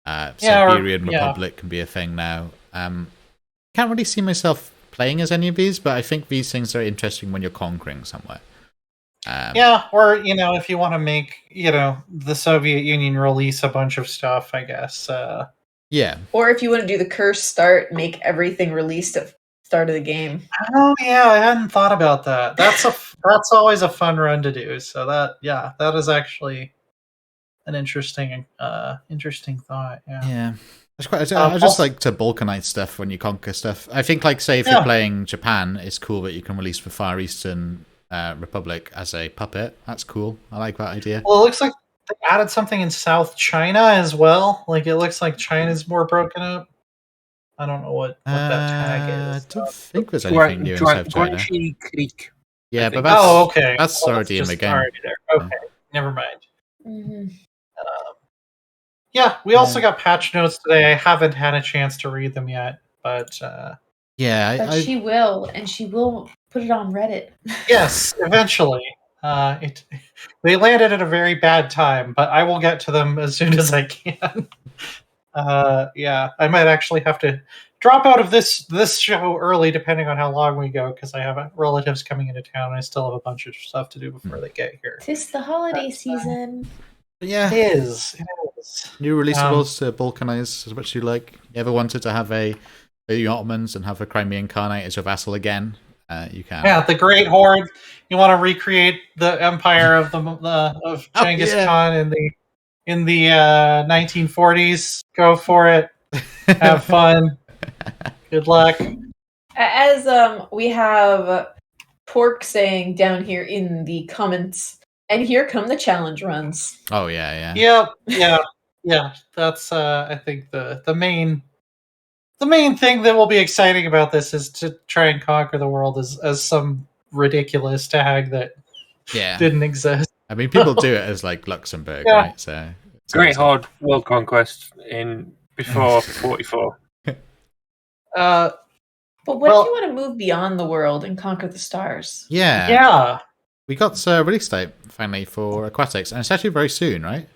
S4: Siberian Republic can be a thing now. Can't really see myself playing as any of these, but I think these things are interesting when you're conquering somewhere.
S1: Or if you want to make the Soviet Union release a bunch of stuff, I guess.
S4: Yeah.
S2: Or if you want to do the curse start, make everything released at the start of the game.
S1: Oh yeah, I hadn't thought about that. That's always a fun run to do. So that is actually an interesting thought. Yeah.
S4: I just like to balkanize stuff when you conquer stuff. I think, say, if you're playing Japan, it's cool that you can release the Far Eastern Republic as a puppet. That's cool. I like that idea.
S1: Well, it looks like they added something in South China as well. Like, it looks like China's more broken up. I don't know what that tag is.
S4: I don't think there's anything new in South China.
S3: Creek.
S4: Yeah, but that's
S1: okay.
S4: That's already in the game.
S1: There. Okay, never mind. Mm-hmm. We also got patch notes today. I haven't had a chance to read them yet, but
S2: she will, and she will put it on Reddit.
S1: Yes, eventually. They landed at a very bad time, but I will get to them as soon as I can. I might actually have to drop out of this show early, depending on how long we go, because I have relatives coming into town, and I still have a bunch of stuff to do before they get here.
S2: 'Tis the holiday season.
S4: Yeah,
S1: it is.
S4: New releasables to balkanize as much as you like. You ever wanted to have the Ottomans and have a Crimean Khanate as your vassal again? You can.
S1: Yeah, the Great Horde. You want to recreate the empire of Genghis Khan in the 1940s? Go for it. Have fun. Good luck.
S2: As we have Pork saying down here in the comments, and here come the challenge runs.
S4: Oh yeah.
S1: Yeah. That's I think the main thing that will be exciting about this is to try and conquer the world as some ridiculous tag that didn't exist.
S4: I mean, people do it as like Luxembourg, right? So
S3: Great Horde World Conquest before 44.
S2: But what if you want to move beyond the world and conquer the stars?
S1: Yeah.
S4: We got release date finally for Aquatics, and it's actually very soon, right?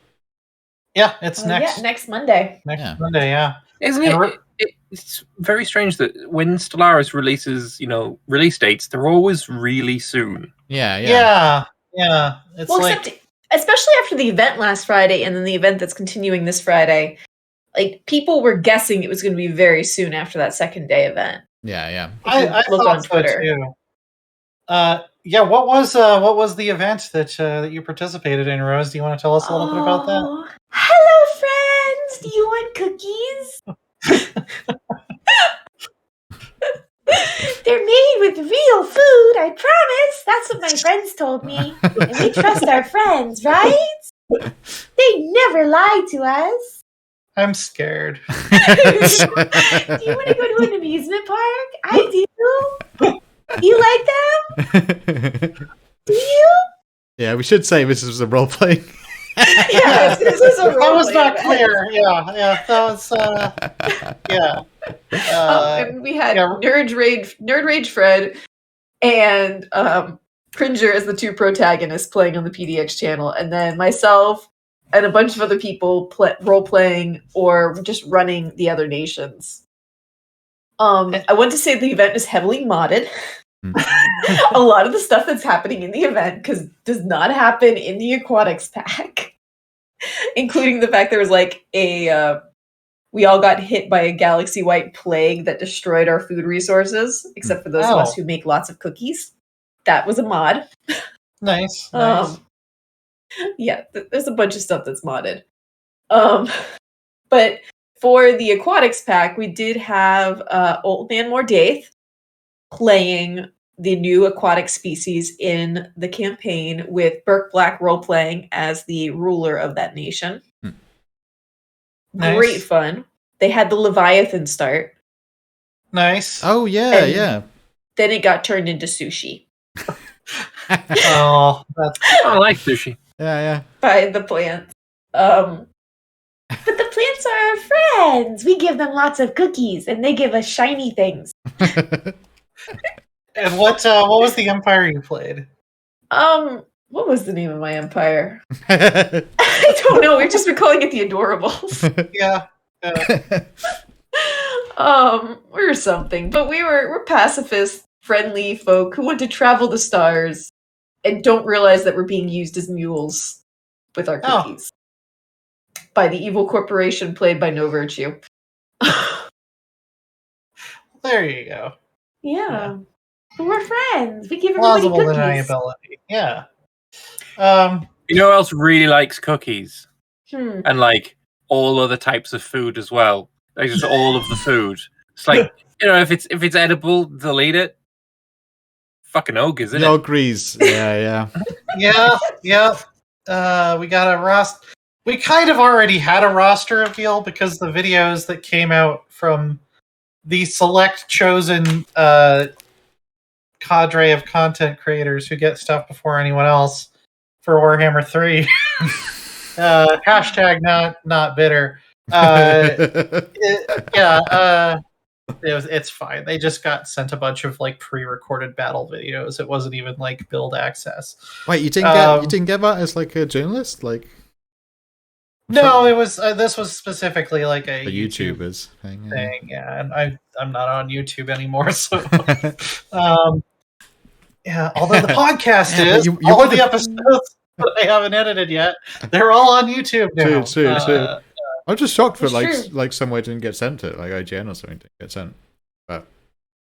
S1: Yeah, it's
S2: next Monday.
S1: Monday, yeah.
S3: Isn't it? It's very strange that when Stellaris releases, release dates, they're always really soon.
S1: Yeah. It's
S2: especially after the event last Friday, and then the event that's continuing this Friday. like people were guessing it was going to be very soon after that second day event.
S4: Yeah.
S1: I
S2: look
S1: thought
S2: on Twitter.
S1: So too. Yeah, what was the event that you participated in, Rose? Do you want to tell us a little bit about that?
S2: Hello, friends. Do you want cookies? They're made with real food, I promise. That's what my friends told me. And we trust our friends, right? They never lie to us.
S1: I'm scared.
S2: Do you want to go to an amusement park? I do. Do you like them? Do you?
S4: Yeah, we should say this was a role playing.
S2: Yeah, this is a role
S1: That was not
S2: event.
S1: clear. Yeah, that was yeah.
S2: And we had Nerd Rage Fred and Cringer as the two protagonists playing on the PDX channel, and then myself and a bunch of other people role playing or just running the other nations. I want to say the event is heavily modded. A lot of the stuff that's happening in the event does not happen in the Aquatics pack, including the fact there was like we all got hit by a galaxy-wide plague that destroyed our food resources, except for those of us who make lots of cookies. That was a mod.
S1: Nice.
S2: Yeah, there's a bunch of stuff that's modded. But for the Aquatics pack, we did have Old Man Mordaith playing the new aquatic species in the campaign, with Burke Black role-playing as the ruler of that nation.
S1: Nice.
S2: Great fun. They had the Leviathan start.
S1: Nice.
S4: Oh, yeah.
S2: Then it got turned into sushi.
S1: Oh,
S3: I like sushi.
S4: Yeah.
S2: By the plants. But the plants are our friends. We give them lots of cookies, and they give us shiny things.
S1: And what was the empire you played?
S2: What was the name of my empire? I don't know. We've just been calling it the Adorables.
S1: Yeah.
S2: Or something. But we're pacifist, friendly folk who want to travel the stars and don't realize that we're being used as mules with our cookies. By the evil corporation played by No Virtue.
S1: There you go.
S2: Yeah. We're friends. We give everybody
S1: Plausible
S2: cookies.
S1: deniability. Yeah.
S3: You know who else really likes cookies?
S2: Hmm.
S3: And like all other types of food as well. Like just all of the food. It's like, you know, if it's edible, they'll eat it. Fucking ogres, isn't it?
S4: Ogres. Yeah.
S1: Yeah. We got a roster. We kind of already had a roster reveal because the videos that came out from the select chosen cadre of content creators who get stuff before anyone else for Warhammer 3. Hashtag not bitter. It's fine. They just got sent a bunch of like pre-recorded battle videos. It wasn't even like build access.
S4: Wait, you didn't get that as like a journalist, like?
S1: No, it was. This was specifically like a
S4: YouTubers
S1: thing. Yeah, and I'm not on YouTube anymore, so. Yeah, although the podcast is all of the episodes that I haven't edited yet, they're all on YouTube now.
S4: True. I'm just shocked that
S2: true.
S4: like somewhere didn't get sent it, like IGN or something didn't get sent. But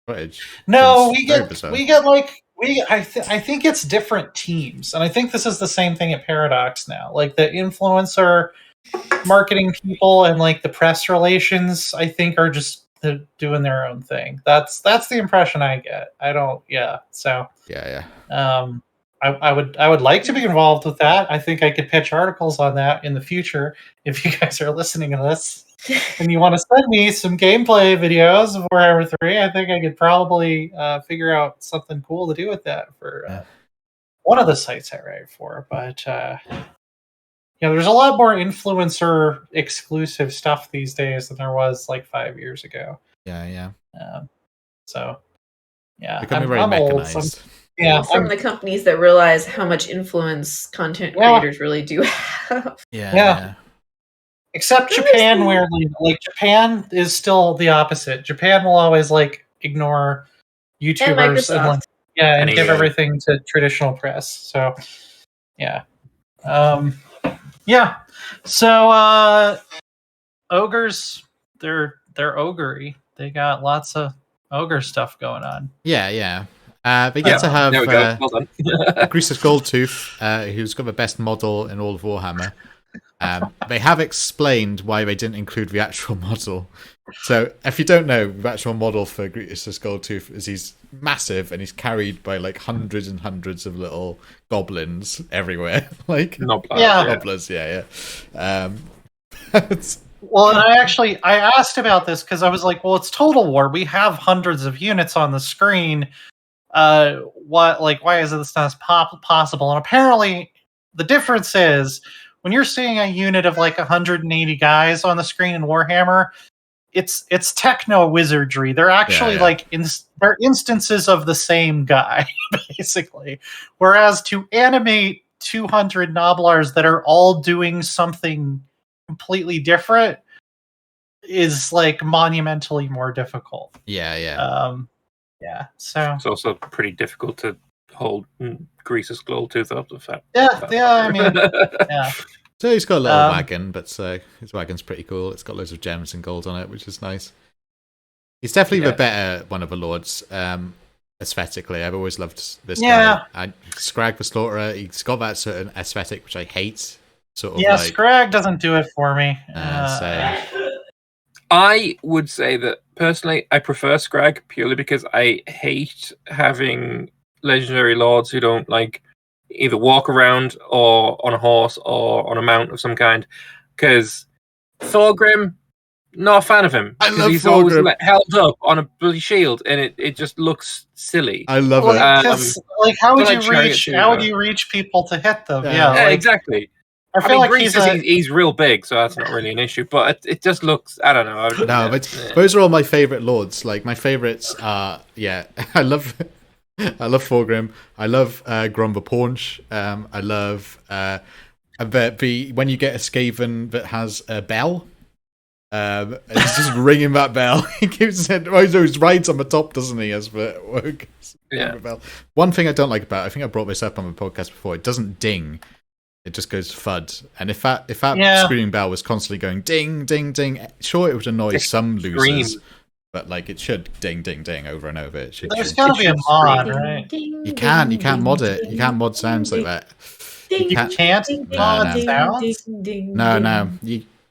S4: footage.
S1: No,
S4: It's
S1: we
S4: very
S1: get
S4: bizarre.
S1: like I think it's different teams, and I think this is the same thing at Paradox now. Like the influencer marketing people and like the press relations, I think, are just doing their own thing. That's the impression I get. I don't. Yeah. So.
S4: Yeah.
S1: I would like to be involved with that. I think I could pitch articles on that in the future if you guys are listening to this and you want to send me some gameplay videos of Warhammer 3. I think I could probably figure out something cool to do with that for one of the sites I write for. But there's a lot more influencer exclusive stuff these days than there was like 5 years ago.
S4: Yeah.
S1: So yeah,
S4: Becoming very mechanized.
S2: From the companies that realize how much influence content creators really do have.
S4: Yeah.
S1: Except Japan, weirdly. Like, Japan is still the opposite. Japan will always, like, ignore YouTubers and give everything to traditional press. So, yeah. So, ogres, they're ogre-y. They got lots of ogre stuff going on.
S4: Yeah. They get to have
S3: there we go. Well done.
S4: Greaser's Goldtooth, who's got the best model in all of Warhammer. They have explained why they didn't include the actual model. So, if you don't know, the actual model for Greaser's Goldtooth is he's massive and he's carried by like hundreds and hundreds of little goblins everywhere. Like gobblers, yeah.
S1: Well, and I asked about this because I was like, well, it's Total War. We have hundreds of units on the screen. Why is this not possible? And apparently, the difference is when you're seeing a unit of like 180 guys on the screen in Warhammer, it's techno wizardry. They're actually they're instances of the same guy, basically. Whereas to animate 200 Noblars that are all doing something completely different is like monumentally more difficult.
S4: Yeah.
S1: So
S3: it's also pretty difficult to hold Greaser's Goldtooth up the fact.
S1: I mean, yeah.
S4: So he's got a little wagon, but his wagon's pretty cool. It's got loads of gems and gold on it, which is nice. He's definitely the better one of the lords, aesthetically. I've always loved this guy. Scrag the Slaughterer, he's got that certain aesthetic which I hate.
S1: Scrag doesn't do it for me.
S3: I would say that personally, I prefer Scrag purely because I hate having legendary lords who don't like either walk around or on a horse or on a mount of some kind. Because Thorgrim, not a fan of him.
S4: I love
S3: he's
S4: Thorgrim.
S3: Always held up on a bloody shield, and it just looks silly.
S4: I love it.
S1: How would you reach people to hit them?
S3: Yeah, exactly.
S1: I feel like
S3: he's real big, so that's not really an issue. But it just looks, I don't know.
S4: But those are all my favorite lords. Like my favorites are, I love Thorgrim. I love Grumba Paunch. I love when you get a Skaven that has a bell. It's just ringing that bell. He keeps saying, he rides on the top, doesn't he? As the bell. One thing I don't like about it, I think I brought this up on the podcast before. It doesn't ding. It just goes thud. And if that screaming bell was constantly going ding, ding, ding, sure, it would annoy some losers. But like it should ding, ding, ding over and over.
S1: There's got to be a mod, right?
S4: You can't mod it. You can't mod sounds like that.
S1: You can't mod sounds?
S4: No.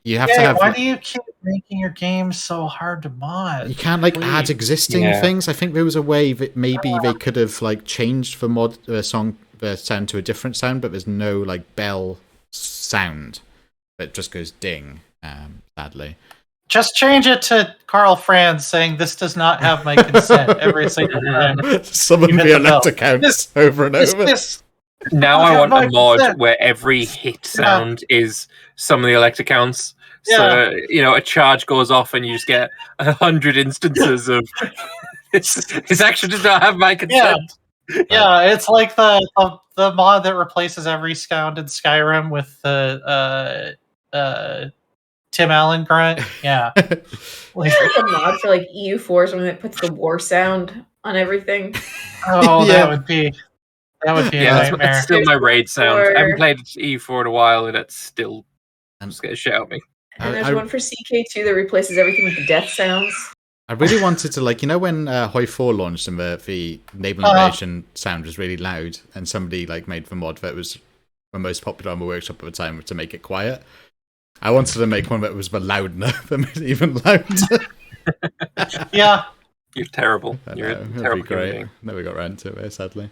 S4: You have to have.
S1: Why do you keep making your game so hard to mod?
S4: You can't add existing things. I think there was a way that maybe they could have changed the mod song sound to a different sound, but there's no bell sound. It just goes ding. Sadly,
S1: just change it to Carl Franz saying this does not have my consent every single time.
S4: Summon the elect accounts over and over.
S3: Now I want a mod where every hit sound is some of the elect accounts. So, a charge goes off and you just get 100 instances of this action does not have my consent.
S1: Yeah, it's like the mod that replaces every sound in Skyrim with the Tim Allen grunt. Yeah.
S2: There's a mod for EU4 or something that puts the war sound on everything.
S1: Oh, that would be a nightmare.
S3: That's still my raid sound. I haven't played EU4 in a while, and it's still just going to shout at me.
S2: And there's one for CK2 that replaces everything with the death sounds.
S4: I really wanted to, when Hoi 4 launched and the Naval Invasion sound was really loud, and somebody made the mod that was the most popular on the workshop at the time to make it quiet. I wanted to make one that was loud enough that made it even louder.
S1: Yeah.
S3: You're terrible. You're a terrible
S4: great. Never got around to it, sadly.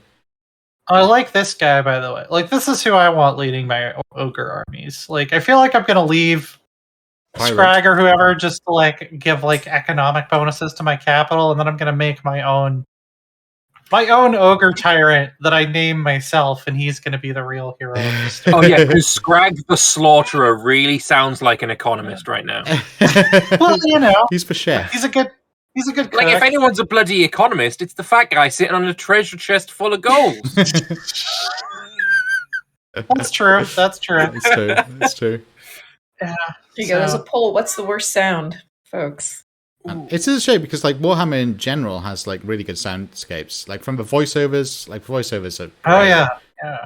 S1: I like this guy, by the way. This is who I want leading my ogre armies. I feel like I'm going to leave Scrag or whoever just to give economic bonuses to my capital, and then I'm going to make my own ogre tyrant that I name myself, and he's going to be the real hero.
S3: Oh yeah, because Scrag the Slaughterer really sounds like an economist right now.
S1: Well,
S4: he's for chef.
S1: He's a good cook.
S3: If anyone's a bloody economist, it's the fat guy sitting on a treasure chest full of gold.
S1: That's true.
S4: It's true.
S1: Yeah.
S2: There you go. There's a poll. What's the worst sound, folks?
S4: It's a shame because Warhammer in general has really good soundscapes. From the voiceovers, voiceovers are great.
S1: Oh yeah.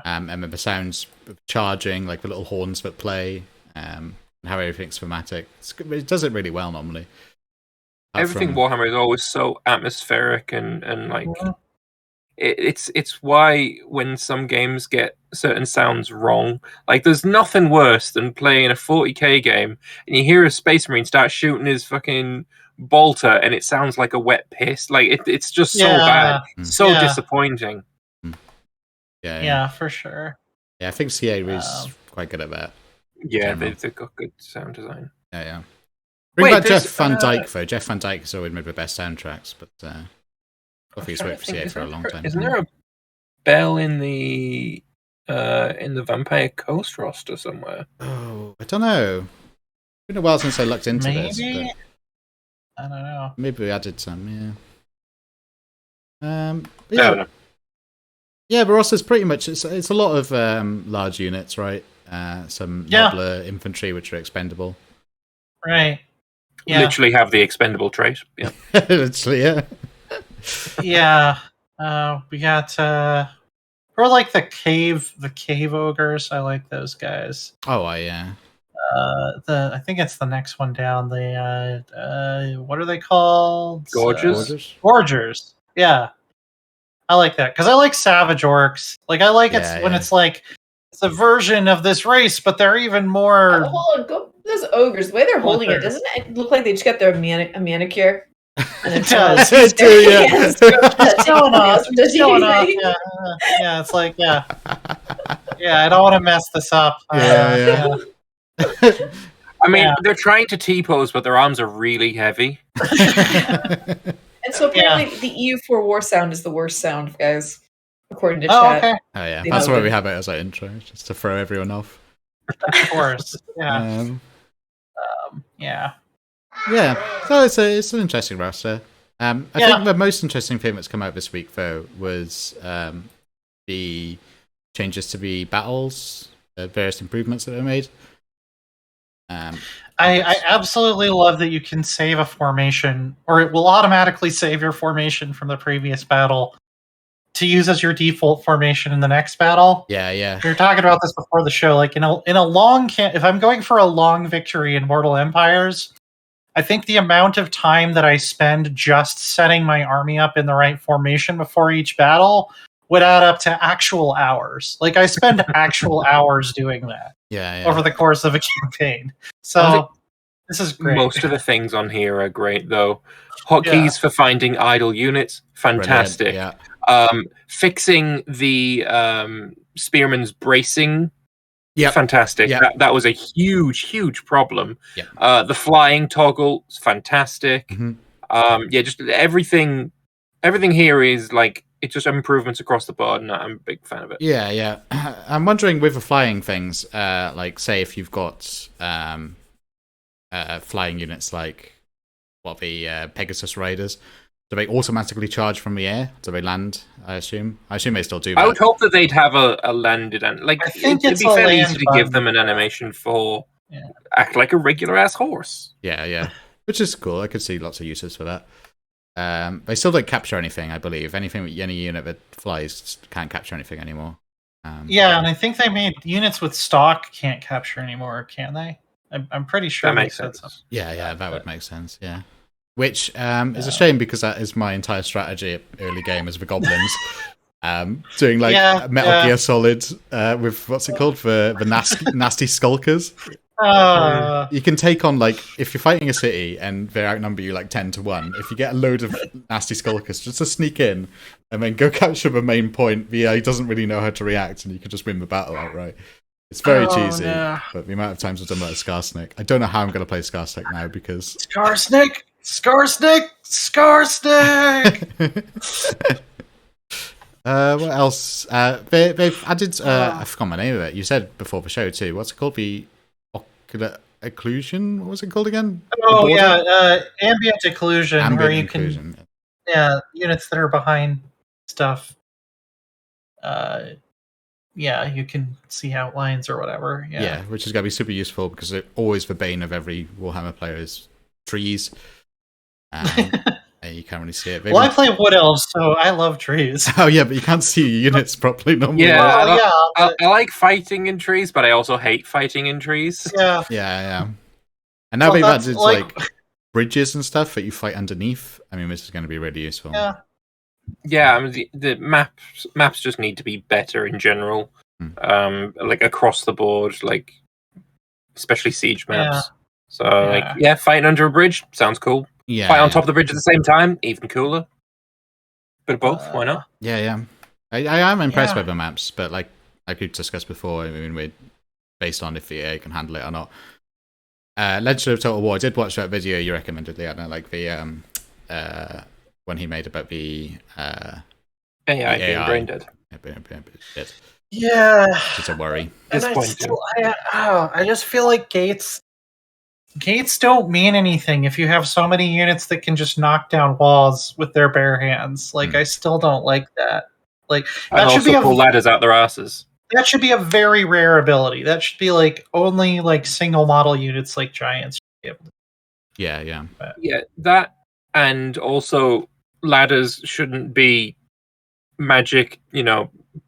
S4: And then the sounds of charging, the little horns that play, and and how everything's thematic. It does it really well normally.
S3: Everything Warhammer is always so atmospheric and like it's why when some games get certain sounds wrong, like there's nothing worse than playing a 40k game and you hear a Space Marine start shooting his fucking bolter and it sounds like a wet piss. Like it's just so bad, so disappointing.
S1: Yeah, for sure.
S4: Yeah, I think CA is quite good at that.
S3: Yeah, they've got good sound design.
S4: Yeah. Bring back Jeff Van Dyke though. Jeff Van Dyke has always made the best soundtracks, but I think he's worked for CA for a long time.
S3: Isn't there a bell in the Vampire Coast roster somewhere?
S4: Oh, I don't know. It's been a while since I looked into this.
S1: Maybe? I don't know.
S4: Maybe we added some, yeah. Yeah, but also it's pretty much it's a lot of large units, right? Some nobler infantry which are expendable.
S1: Right. Yeah.
S3: Literally have the expendable trait. Yeah.
S4: Literally, yeah.
S1: Yeah. We got or like the cave ogres. I like those guys.
S4: Oh, yeah.
S1: I think it's the next one down. The what are they called? Gorgers. Yeah. I like that because I like savage orcs. Like I like when it's like it's a version of this race, but they're even more.
S2: Those ogres, the way they're holding it, doesn't it look like they just got their a manicure? And
S1: it does.
S2: It's
S1: showing off. Yeah, it's like yeah. I don't want to mess this up.
S4: Yeah.
S3: I mean, they're trying to T-pose, but their arms are really heavy.
S2: And so apparently the EU4 war sound is the worst sound, guys, according to
S1: chat. Okay.
S4: Oh, yeah. That's why we have it as our intro, just to throw everyone off.
S1: Of course. Yeah.
S4: Yeah. So it's an interesting roster. I think the most interesting thing that's come out this week, though, was the changes to the battles, the various improvements that were made.
S1: I absolutely love that you can save a formation, or it will automatically save your formation from the previous battle to use as your default formation in the next battle.
S4: Yeah.
S1: We were talking about this before the show. Like in a long if I'm going for a long victory in Mortal Empires, I think the amount of time that I spend just setting my army up in the right formation before each battle would add up to actual hours. Like I spend actual hours doing that.
S4: Yeah.
S1: Over the course of a campaign. So this is great.
S3: Most of the things on here are great, though. Hotkeys for finding idle units, fantastic. Fixing the spearman's bracing, fantastic. That was a huge problem. The flying toggle is fantastic. Just everything here is like it's just improvements across the board, and I'm a big fan of it.
S4: Yeah. I'm wondering with the flying things, like say if you've got flying units like the Pegasus Riders, do they automatically charge from the air? Do they land? I assume they still do that.
S3: I would hope that they'd have a landed and like
S1: I think
S3: it'd be fairly easy to give them an animation for act like a regular ass horse.
S4: Yeah. Which is cool. I could see lots of uses for that. They still don't capture anything, I believe. Any unit that flies can't capture anything anymore.
S1: And I think they made units with stock can't capture anymore, can they? I'm pretty sure
S3: that makes sense.
S4: Yeah, that would make sense. Yeah, which is a shame because that is my entire strategy at early game as the goblins. Doing like Metal Gear Solid with what's it called the nasty skulkers. You can take on like if you're fighting a city and they outnumber you like 10-1. If you get a load of nasty skulkers, just to sneak in and then go capture the main point. VA doesn't really know how to react, and you can just win the battle outright. It's very cheesy, but the amount of times I've done that with Skarsnik, I don't know how I'm going to play Skarsnik now because
S1: Skarsnik.
S4: What else? They've added. I forgot my name of it. You said before the show too. What's it called? The ocular occlusion. What was it called again?
S1: Oh ambient occlusion, where you can units that are behind stuff. You can see outlines or whatever. Yeah,
S4: which is going to be super useful because it's always the bane of every Warhammer player is trees. you can't really see it.
S1: Well, I play Wood Elves, so I love trees.
S4: Oh yeah, but you can't see your units properly normally.
S3: Yeah,
S1: Well,
S3: I like fighting in trees, but I also hate fighting in trees.
S1: Yeah.
S4: Yeah. And now we've added like bridges and stuff that you fight underneath. I mean, this is going to be really useful.
S3: Yeah, I mean, the maps just need to be better in general, like across the board, like especially siege maps. So fighting under a bridge sounds cool.
S4: Yeah,
S3: fight on top of the bridge at the same time, even cooler. Bit of both, why not?
S4: Yeah. I am impressed by the maps, but like we discussed before, I mean, we're based on if the AI can handle it or not. Legend of Total War. I did watch that video you recommended, Leanna, like the one he made about the
S3: AI being brain dead.
S1: Yeah,
S4: it's a worry.
S1: I just feel like gates don't mean anything if you have so many units that can just knock down walls with their bare hands. Like, I still don't like that. Like, that should be
S3: pull ladders out their asses.
S1: That should be a very rare ability. That should be like only like single model units like giants should be able to.
S4: Yeah.
S3: Yeah, that, and also ladders shouldn't be magic,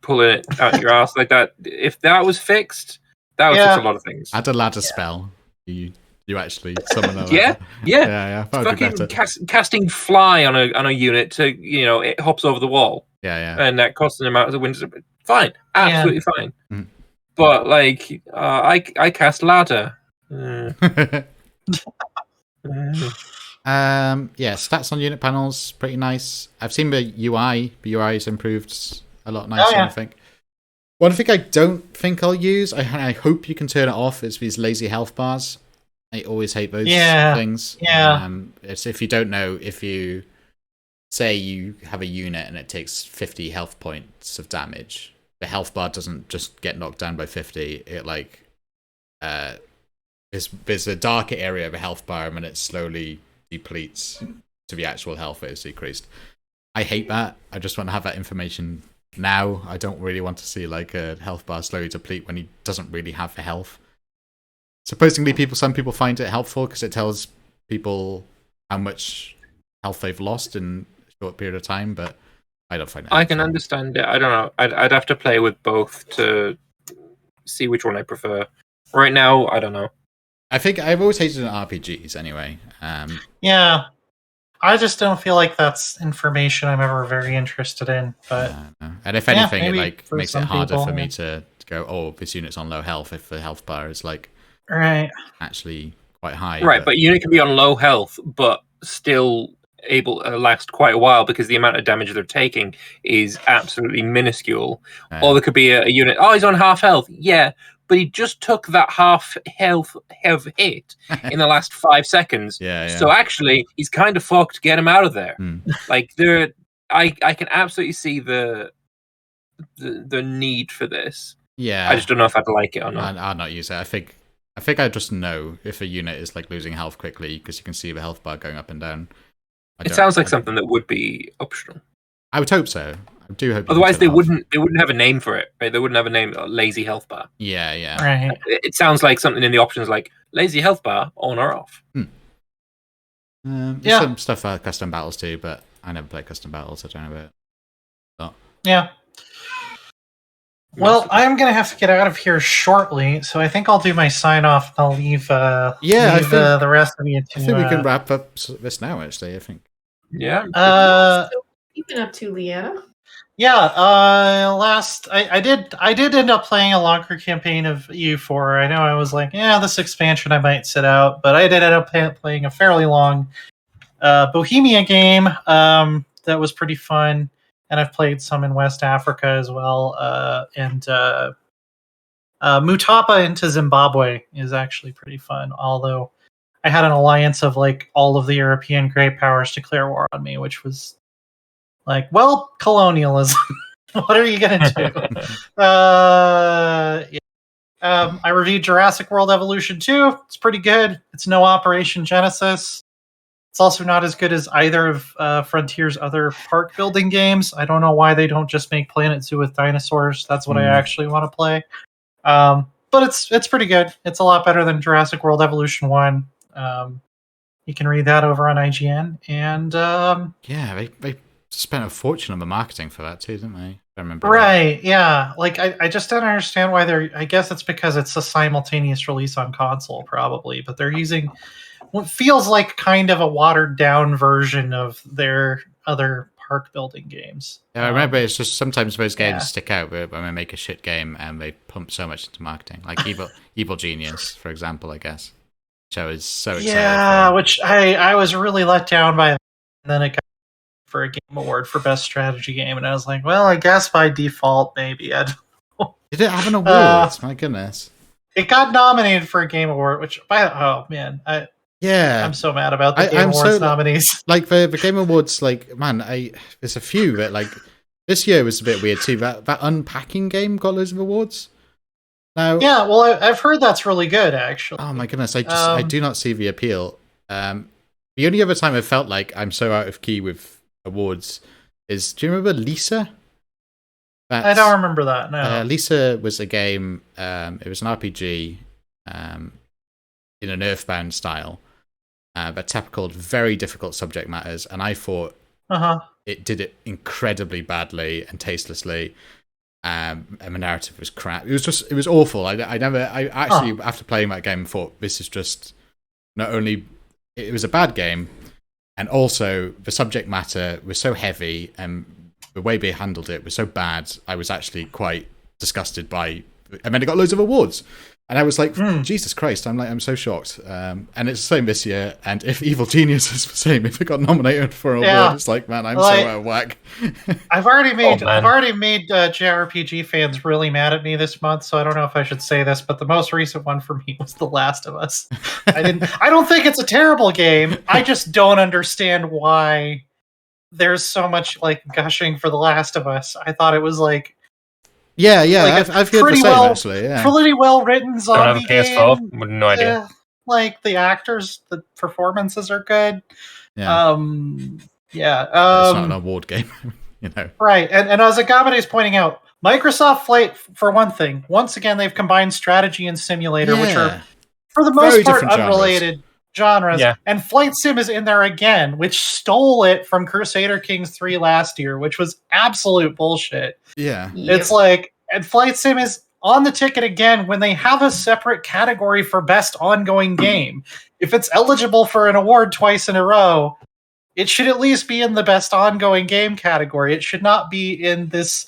S3: pulling it out your ass like that. If that was fixed, that would fix a lot of things.
S4: Add a ladder spell. You actually summon a
S3: ladder.
S4: Yeah.
S3: Fucking casting fly on a unit to it hops over the wall.
S4: Yeah.
S3: And that costs an amount of the windows. Fine, absolutely fine. But like, I cast ladder.
S4: Stats on unit panels pretty nice. I've seen the UI. The UI is improved a lot nicer. I think. One thing I don't think I'll use. I hope you can turn it off. Is these lazy health bars. I always hate those things.
S1: Yeah.
S4: It's if you don't know, if you say you have a unit and it takes 50 health points of damage, the health bar doesn't just get knocked down by 50. It like there's a darker area of a health bar and it slowly depletes to the actual health that is decreased. I hate that. I just want to have that information now. I don't really want to see like a health bar slowly deplete when he doesn't really have the health. Supposedly, some people find it helpful because it tells people how much health they've lost in a short period of time, but I don't find it helpful.
S3: I can understand it. I don't know. I'd have to play with both to see which one I prefer. Right now, I don't know.
S4: I think I've always hated RPGs anyway.
S1: Yeah. I just don't feel like that's information I'm ever very interested in. But
S4: and if anything, it like makes it harder for me to go, oh, this unit's on low health if the health bar is like actually quite high.
S3: Right, but unit can be on low health, but still able to last quite a while because the amount of damage they're taking is absolutely minuscule. Or there could be a unit, he's on half health. Yeah, but he just took that half health hit in the last 5 seconds. So actually, he's kind of fucked. Get him out of there. Like I can absolutely see the need for this.
S4: Yeah,
S3: I just don't know if I'd like it or not.
S4: I'll not use it. I think I just know if a unit is like losing health quickly because you can see the health bar going up and down.
S3: It sounds like something that would be optional.
S4: I would hope so. I do hope.
S3: Otherwise, they wouldn't have a name for it. Right? They wouldn't have a name, lazy health bar.
S4: Yeah.
S1: Right.
S3: It sounds like something in the options like lazy health bar on or off.
S4: There's some stuff for custom battles too, but I never play custom battles. I don't know about it.
S1: Yeah. Well, I'm going to have to get out of here shortly, so I think I'll do my sign-off and I'll leave, the rest of you to...
S4: I think we can wrap up this now, actually, I think.
S3: Yeah.
S2: What you've been up to, Leanna?
S1: Yeah, I did end up playing a longer campaign of EU4. I know I was like, this expansion I might sit out, but I did end up playing a fairly long Bohemia game that was pretty fun. And I've played some in West Africa as well. And Mutapa into Zimbabwe is actually pretty fun. Although I had an alliance of like all of the European great powers declare war on me, which was like, well, colonialism. What are you going to do? I reviewed Jurassic World Evolution 2. It's pretty good. It's no Operation Genesis. It's also not as good as either of Frontier's other park building games. I don't know why they don't just make Planet Zoo with dinosaurs. That's what I actually want to play. But it's pretty good. It's a lot better than Jurassic World Evolution 1. You can read that over on IGN. And
S4: yeah, they spent a fortune on the marketing for that too, didn't they? I remember.
S1: Right, yeah. Like, I just don't understand why they're... I guess it's because it's a simultaneous release on console, probably. But they're using what feels like kind of a watered-down version of their other park-building games.
S4: Yeah, I remember it's just sometimes those games stick out when they make a shit game and they pump so much into marketing. Like Evil Genius, for example, I guess. Which I was so excited for.
S1: Which I was really let down by. And then it got for a Game Award for Best Strategy Game, and I was like, well, I guess by default, maybe. I don't know.
S4: Did it have an award? My goodness.
S1: It got nominated for a Game Award, which, oh man, I'm so mad about the Game Awards nominees.
S4: Like the Game Awards, like, man, there's a few that, like, this year was a bit weird too. That unpacking game got loads of awards. Now,
S1: yeah, well, I've heard that's really good, actually.
S4: Oh my goodness, I do not see the appeal. The only other time I felt like I'm so out of key with awards is, do you remember Lisa?
S1: I don't remember that, no.
S4: Lisa was a game, it was an RPG in an Earthbound style, but tackled very difficult subject matters, and I thought it did it incredibly badly and tastelessly, and the narrative was crap. It was awful. I actually, after playing that game, thought this is just, not only, it was a bad game, and also, the subject matter was so heavy, and the way they handled it was so bad, I was actually quite disgusted by... And then it got loads of awards. And I was like, Jesus Christ, I'm so shocked. And it's the same this year, and if Evil Genius is the same, if it got nominated for an award, it's like, man, I'm so out of whack.
S1: I've already made JRPG fans really mad at me this month, so I don't know if I should say this, but the most recent one for me was The Last of Us. I don't think it's a terrible game. I just don't understand why there's so much like gushing for The Last of Us. I thought it was like...
S4: Yeah,
S1: like
S4: I've heard the same, actually. Yeah.
S1: Pretty well written zombie game.
S3: No idea.
S1: Like the actors, the performances are good.
S4: Yeah.
S1: It's
S4: not an award game, you know.
S1: Right, and as Agabade is pointing out, Microsoft Flight, for one thing, once again they've combined strategy and simulator, which are for the most part unrelated genres. Yeah. And Flight Sim is in there again, which stole it from Crusader Kings 3 last year, which was absolute bullshit.
S4: Yeah.
S1: It's like, and Flight Sim is on the ticket again when they have a separate category for best ongoing game. If it's eligible for an award twice in a row, it should at least be in the best ongoing game category. It should not be in this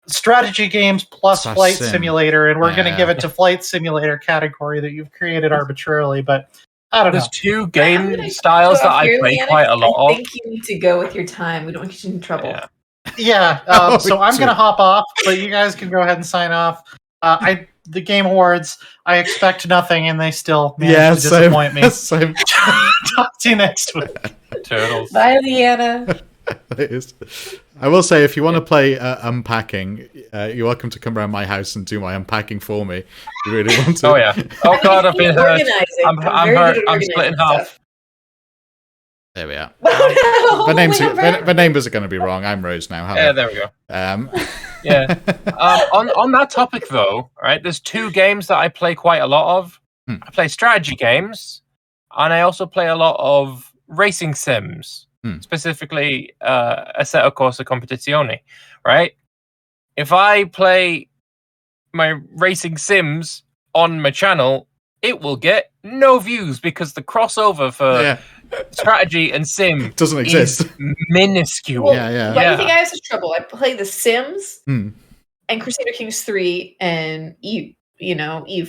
S1: strategy games plus Flight Simulator, and we're going to give it to Flight Simulator category that you've created arbitrarily, but I don't know.
S3: There's two game styles that I play quite a lot of.
S2: I think you need to go with your time. We don't want to get you in trouble.
S1: Yeah. So I'm going to hop off, but you guys can go ahead and sign off. The Game Awards, I expect nothing, and they still manage to disappoint me. Same. Talk to you next week.
S3: Turtles.
S2: Bye, Leanna.
S4: I will say, if you want to play unpacking, you're welcome to come around my house and do my unpacking for me. If you really want to.
S3: Oh yeah. Oh god, I've been hurt. I'm hurt. I'm split in half.
S4: There we are.
S2: Oh, no.
S4: The names are going to be wrong. I'm Rose now. Hello.
S3: Yeah, there we go. Yeah. On that topic though, right? There's two games that I play quite a lot of. I play strategy games, and I also play a lot of racing sims. Specifically, Assetto Corsa Competizione, right? If I play my racing sims on my channel, it will get no views because the crossover for strategy and sim
S4: doesn't exist.
S3: Is minuscule.
S2: Well, Why do you think I have such trouble? I play The Sims and Crusader Kings 3 and Eve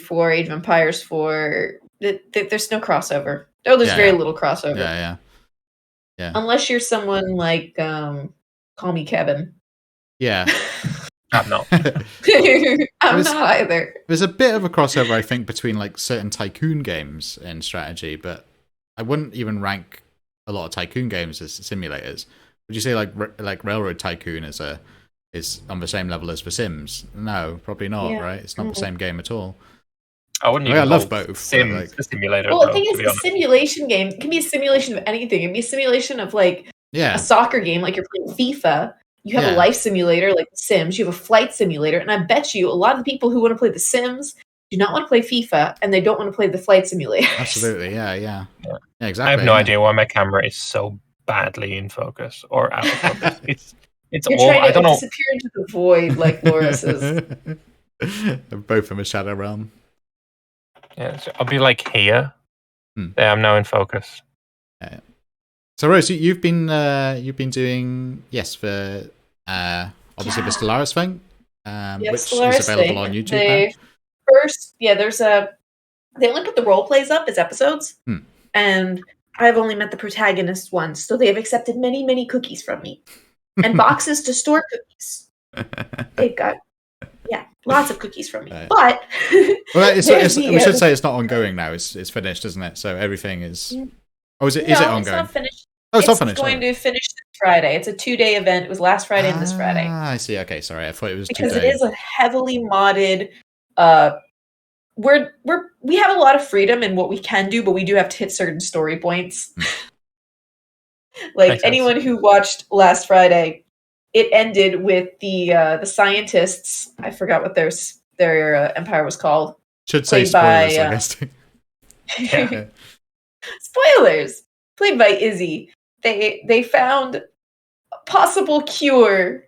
S2: 4, Age of Empires 4. There's no crossover. Oh, there's very little crossover.
S4: Yeah.
S2: Unless you're someone like Call Me Kevin.
S4: Yeah.
S3: I'm not.
S2: I'm not either.
S4: There's a bit of a crossover, I think, between like certain tycoon games and strategy, but I wouldn't even rank a lot of tycoon games as simulators. Would you say like Railroad Tycoon is on the same level as The Sims? No, probably not. Right? It's not the same game at all.
S3: I wouldn't even.
S4: I love both.
S3: Sims, the simulator.
S2: Well, the thing is, a simulation game can be a simulation of anything. It can be a simulation of like a soccer game, like you're playing FIFA. You have a life simulator like The Sims. You have a flight simulator, and I bet you a lot of the people who want to play The Sims do not want to play FIFA and they don't want to play the flight simulator.
S4: Absolutely, yeah, exactly.
S3: I have no idea why my camera is so badly in focus or out of focus. It's
S2: You're
S3: all
S2: trying to
S3: I don't know.
S2: disappear into the void like Loris is.
S4: Both from a shadow realm.
S3: Yeah, so I'll be like here. There, I'm now in focus.
S4: Yeah. So Rose, you've been doing for obviously the Stellaris thing, which
S2: Stellaris
S4: is available
S2: thing.
S4: on YouTube.
S2: They only put the role plays up as episodes, and I've only met the protagonist once, so they have accepted many, many cookies from me and boxes to store cookies. They've got lots of cookies from me, but
S4: well, we should say it's not ongoing now. It's finished, isn't it? So everything is. Oh, is it ongoing?
S2: It's not finished.
S4: Oh, it's not finished.
S2: It's going to finish this Friday. It's a 2-day event. It was last Friday and this Friday.
S4: Ah, I see. Okay, sorry. I thought it was
S2: because
S4: 2
S2: it is a heavily modded. We have a lot of freedom in what we can do, but we do have to hit certain story points. Like anyone who watched last Friday, it ended with the scientists. I forgot what their empire was called.
S4: Should say spoilers, I guess.
S2: Spoilers. Played by Izzy. They found a possible cure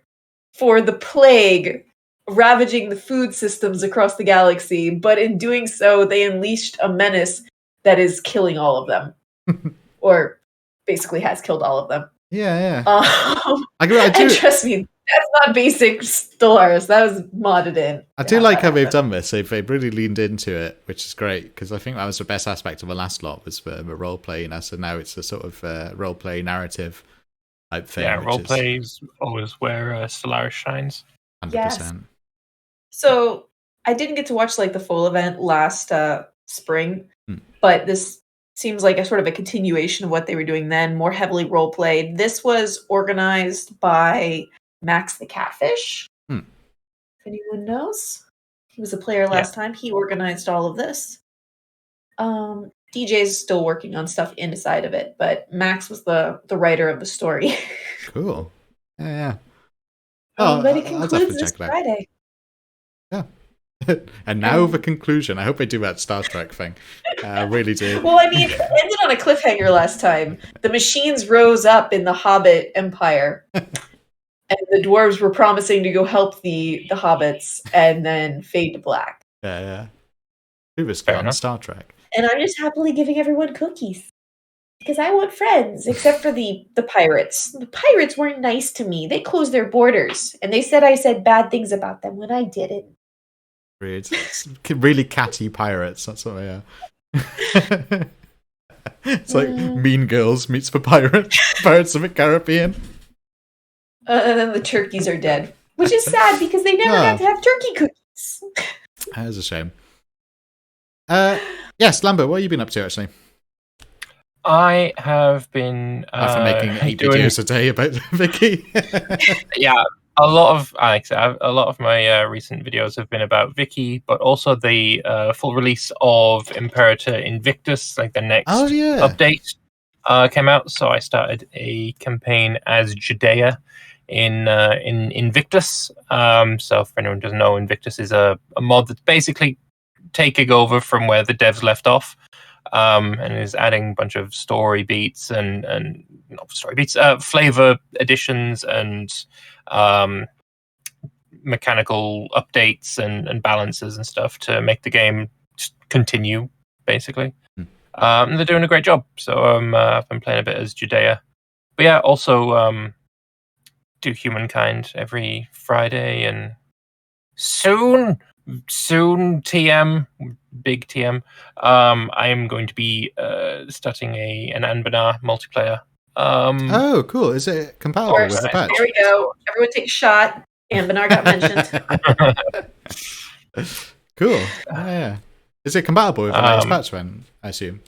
S2: for the plague ravaging the food systems across the galaxy, but in doing so, they unleashed a menace that is killing all of them, or basically has killed all of them.
S4: Yeah.
S2: I do. And trust me, that's not basic Stellaris. That was modded in.
S4: I do like how they've done this. They've really leaned into it, which is great, because I think that was the best aspect of the last lot, was the role-playing. So now it's a sort of role-play narrative type thing.
S3: Yeah, role-play is always where Stellaris shines.
S4: 100%.
S2: Yes. So I didn't get to watch the full event last spring, but this seems like a sort of a continuation of what they were doing then, more heavily role-played. This was organized by Max the Catfish. If anyone knows. He was a player last time. He organized all of this. DJ's still working on stuff inside of it, but Max was the writer of the story.
S4: Cool. Yeah.
S2: But it concludes this Friday.
S4: Yeah. And now the conclusion. I hope they do that Star Trek thing. I really do.
S2: Well, I mean, it ended on a cliffhanger last time. The machines rose up in the Hobbit Empire, and the dwarves were promising to go help the hobbits, and then fade to black.
S4: Yeah. Who was on Star Trek?
S2: And I'm just happily giving everyone cookies. Because I want friends, except for the pirates. The pirates weren't nice to me. They closed their borders, and they said I said bad things about them when I didn't.
S4: It's really catty pirates. That's what they are. It's like Mean Girls meets the Pirates of the Caribbean.
S2: And then the turkeys are dead, which is sad because they never got to have turkey cookies.
S4: That is a shame. Yes, Lambert, what have you been up to actually?
S3: I have been
S4: after making 8 videos a day about Vicky.
S3: Yeah. A lot of my recent videos have been about Vicky, but also the full release of Imperator Invictus, like the next update, came out. So I started a campaign as Judea in Invictus. So if anyone doesn't know, Invictus is a mod that's basically taking over from where the devs left off, and is adding a bunch of story beats and not story beats, flavor additions and mechanical updates and balances and stuff to make the game continue, basically. They're doing a great job, so I've been playing a bit as Judea. But yeah, also do Humankind every Friday, and soon TM, big TM, I am going to be starting an Anbanar multiplayer.
S4: Oh, cool. Is it compatible with the patch?
S2: There we go. Everyone take a shot. Anbanar got mentioned.
S4: Cool. Yeah. Is it compatible with the next patch then, I assume?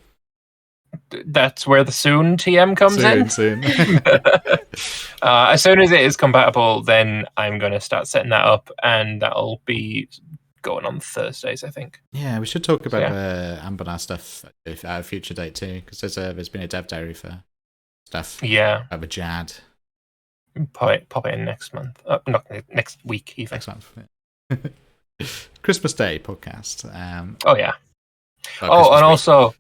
S3: That's where the soon TM comes in.
S4: Soon.
S3: As soon as it is compatible, then I'm going to start setting that up, and that'll be going on Thursdays, I think.
S4: Yeah, we should talk about Anbanar stuff at a future date too, because there's been a dev diary for stuff.
S3: Yeah.
S4: About the Jad.
S3: Pop it in next month. Not next week, even.
S4: Next month. Christmas Day podcast.
S3: Oh yeah.
S4: Christmas
S3: And
S4: week.
S3: also,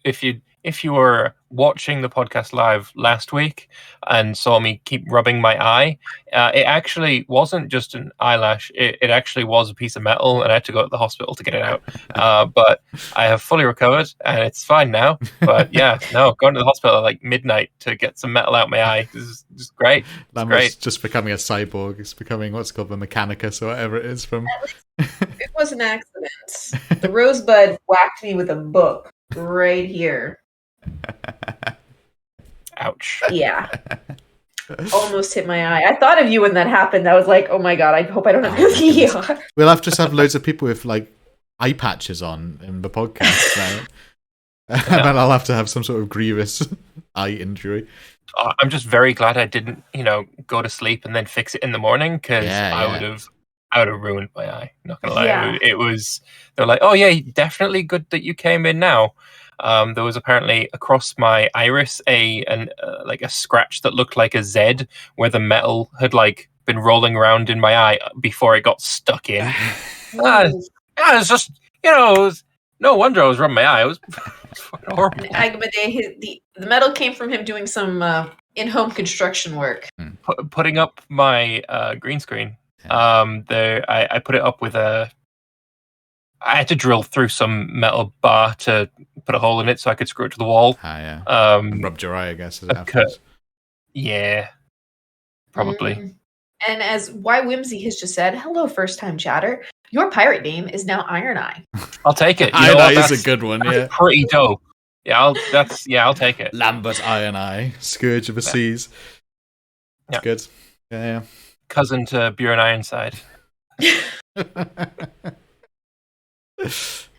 S3: if you were watching the podcast live last week and saw me keep rubbing my eye, it actually wasn't just an eyelash. It actually was a piece of metal, and I had to go to the hospital to get it out. But I have fully recovered, and it's fine now. But yeah, no, going to the hospital at like midnight to get some metal out my eye is just great. It's great.
S4: Just becoming a cyborg. It's becoming what's called the Mechanicus or whatever it is from.
S2: It was an accident. The rosebud whacked me with a book right here.
S3: Ouch.
S2: Yeah. Almost hit my eye. I thought of you when that happened. I was like, oh my god, I hope I don't have to ER.
S4: We'll have to have loads of people with like eye patches on in the podcast now. And then I'll have to have some sort of grievous eye injury.
S3: I'm just very glad I didn't, go to sleep and then fix it in the morning, because I would have ruined my eye. Not gonna lie, they're like, oh yeah, definitely good that you came in now. There was apparently across my iris a scratch that looked like a Z, where the metal had like been rolling around in my eye before it got stuck in. It's just no wonder I was rubbing my eye. It was fucking horrible.
S2: The metal came from him doing some in-home construction work.
S3: Putting up my green screen. I put it up with I had to drill through some metal bar to put a hole in it so I could screw it to the wall.
S4: Rubbed your eye, I guess.
S3: Yeah, probably.
S2: And as Y Whimsy has just said, hello, first-time chatter. Your pirate name is now Iron Eye.
S3: I'll take it.
S4: Iron Eye is a good one. Yeah,
S3: pretty dope. Yeah, I'll take it.
S4: Lambert Iron Eye, Scourge of the Seas. That's good. Yeah.
S3: Cousin to Bjorn Ironside.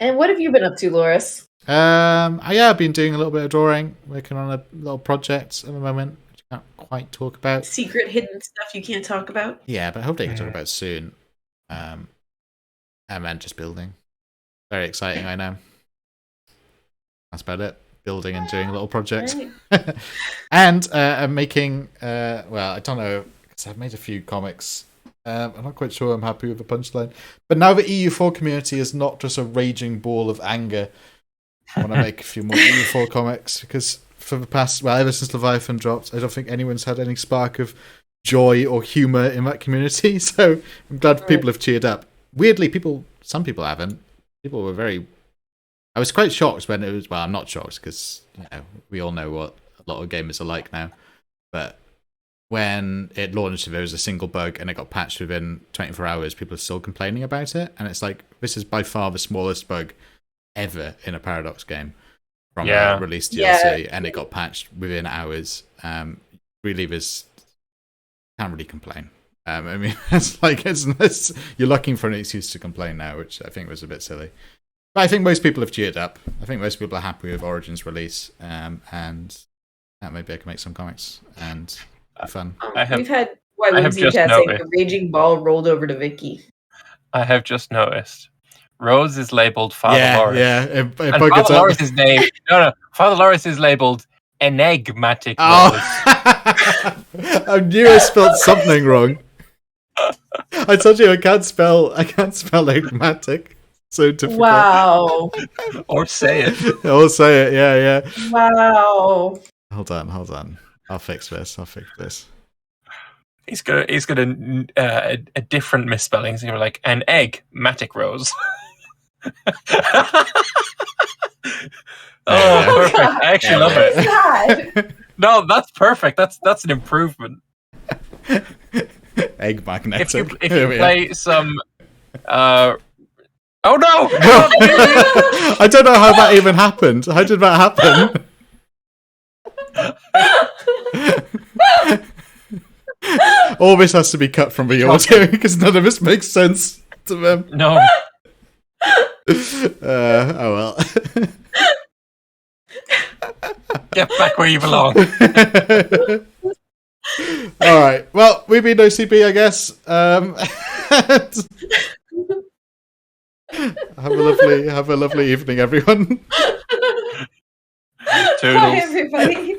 S2: And what have you been up to, Loris?
S4: I've been doing a little bit of drawing, working on a little project at the moment, which I can't quite talk about.
S2: Secret, hidden stuff you can't talk about?
S4: Yeah, but hopefully I can talk about it soon. And then just building. Very exciting, I know. That's about it. Building and doing a little project. Right. And I'm making, I don't know, because I've made a few comics. I'm not quite sure I'm happy with the punchline. But now the EU4 community is not just a raging ball of anger, I want to make a few more EU4 comics, because for the past, ever since Leviathan dropped, I don't think anyone's had any spark of joy or humour in that community. So I'm glad people have cheered up. Weirdly, some people haven't. People were very... I was quite shocked when it was... Well, I'm not shocked, because we all know what a lot of gamers are like now. But when it launched, if there was a single bug and it got patched within 24 hours, people are still complaining about it. And it's like, this is by far the smallest bug ever in a Paradox game from a released DLC, and it got patched within hours. Really, can't really complain. I mean, it's you're looking for an excuse to complain now, which I think was a bit silly. But I think most people have cheered up. I think most people are happy with Origin's release, and maybe I can make some comics and be fun.
S2: We've had a raging ball rolled over to Vicky.
S3: I have just noticed. Rose is labeled Father Loris.
S4: And
S3: Father Loris is named. No. Father Loris is labeled enigmatic.
S4: I knew I spelled something wrong. I told you I can't spell enigmatic. So difficult.
S2: Wow.
S3: Or say it.
S4: Yeah.
S2: Wow.
S4: Hold on. I'll fix this.
S3: He's got a different misspelling. So you're like an egg-matic rose. Perfect. I actually love it. No, that's perfect. That's an improvement.
S4: Egg magnetic.
S3: If you play some oh no!
S4: I don't know how that even happened. How did that happen? All this has to be cut from the audio because none of this makes sense to them.
S3: No.
S4: Oh well.
S3: Get back where you belong.
S4: All right. Well, we've been OCP, I guess. Have a lovely evening, everyone.
S3: Toodles.
S2: Bye, everybody.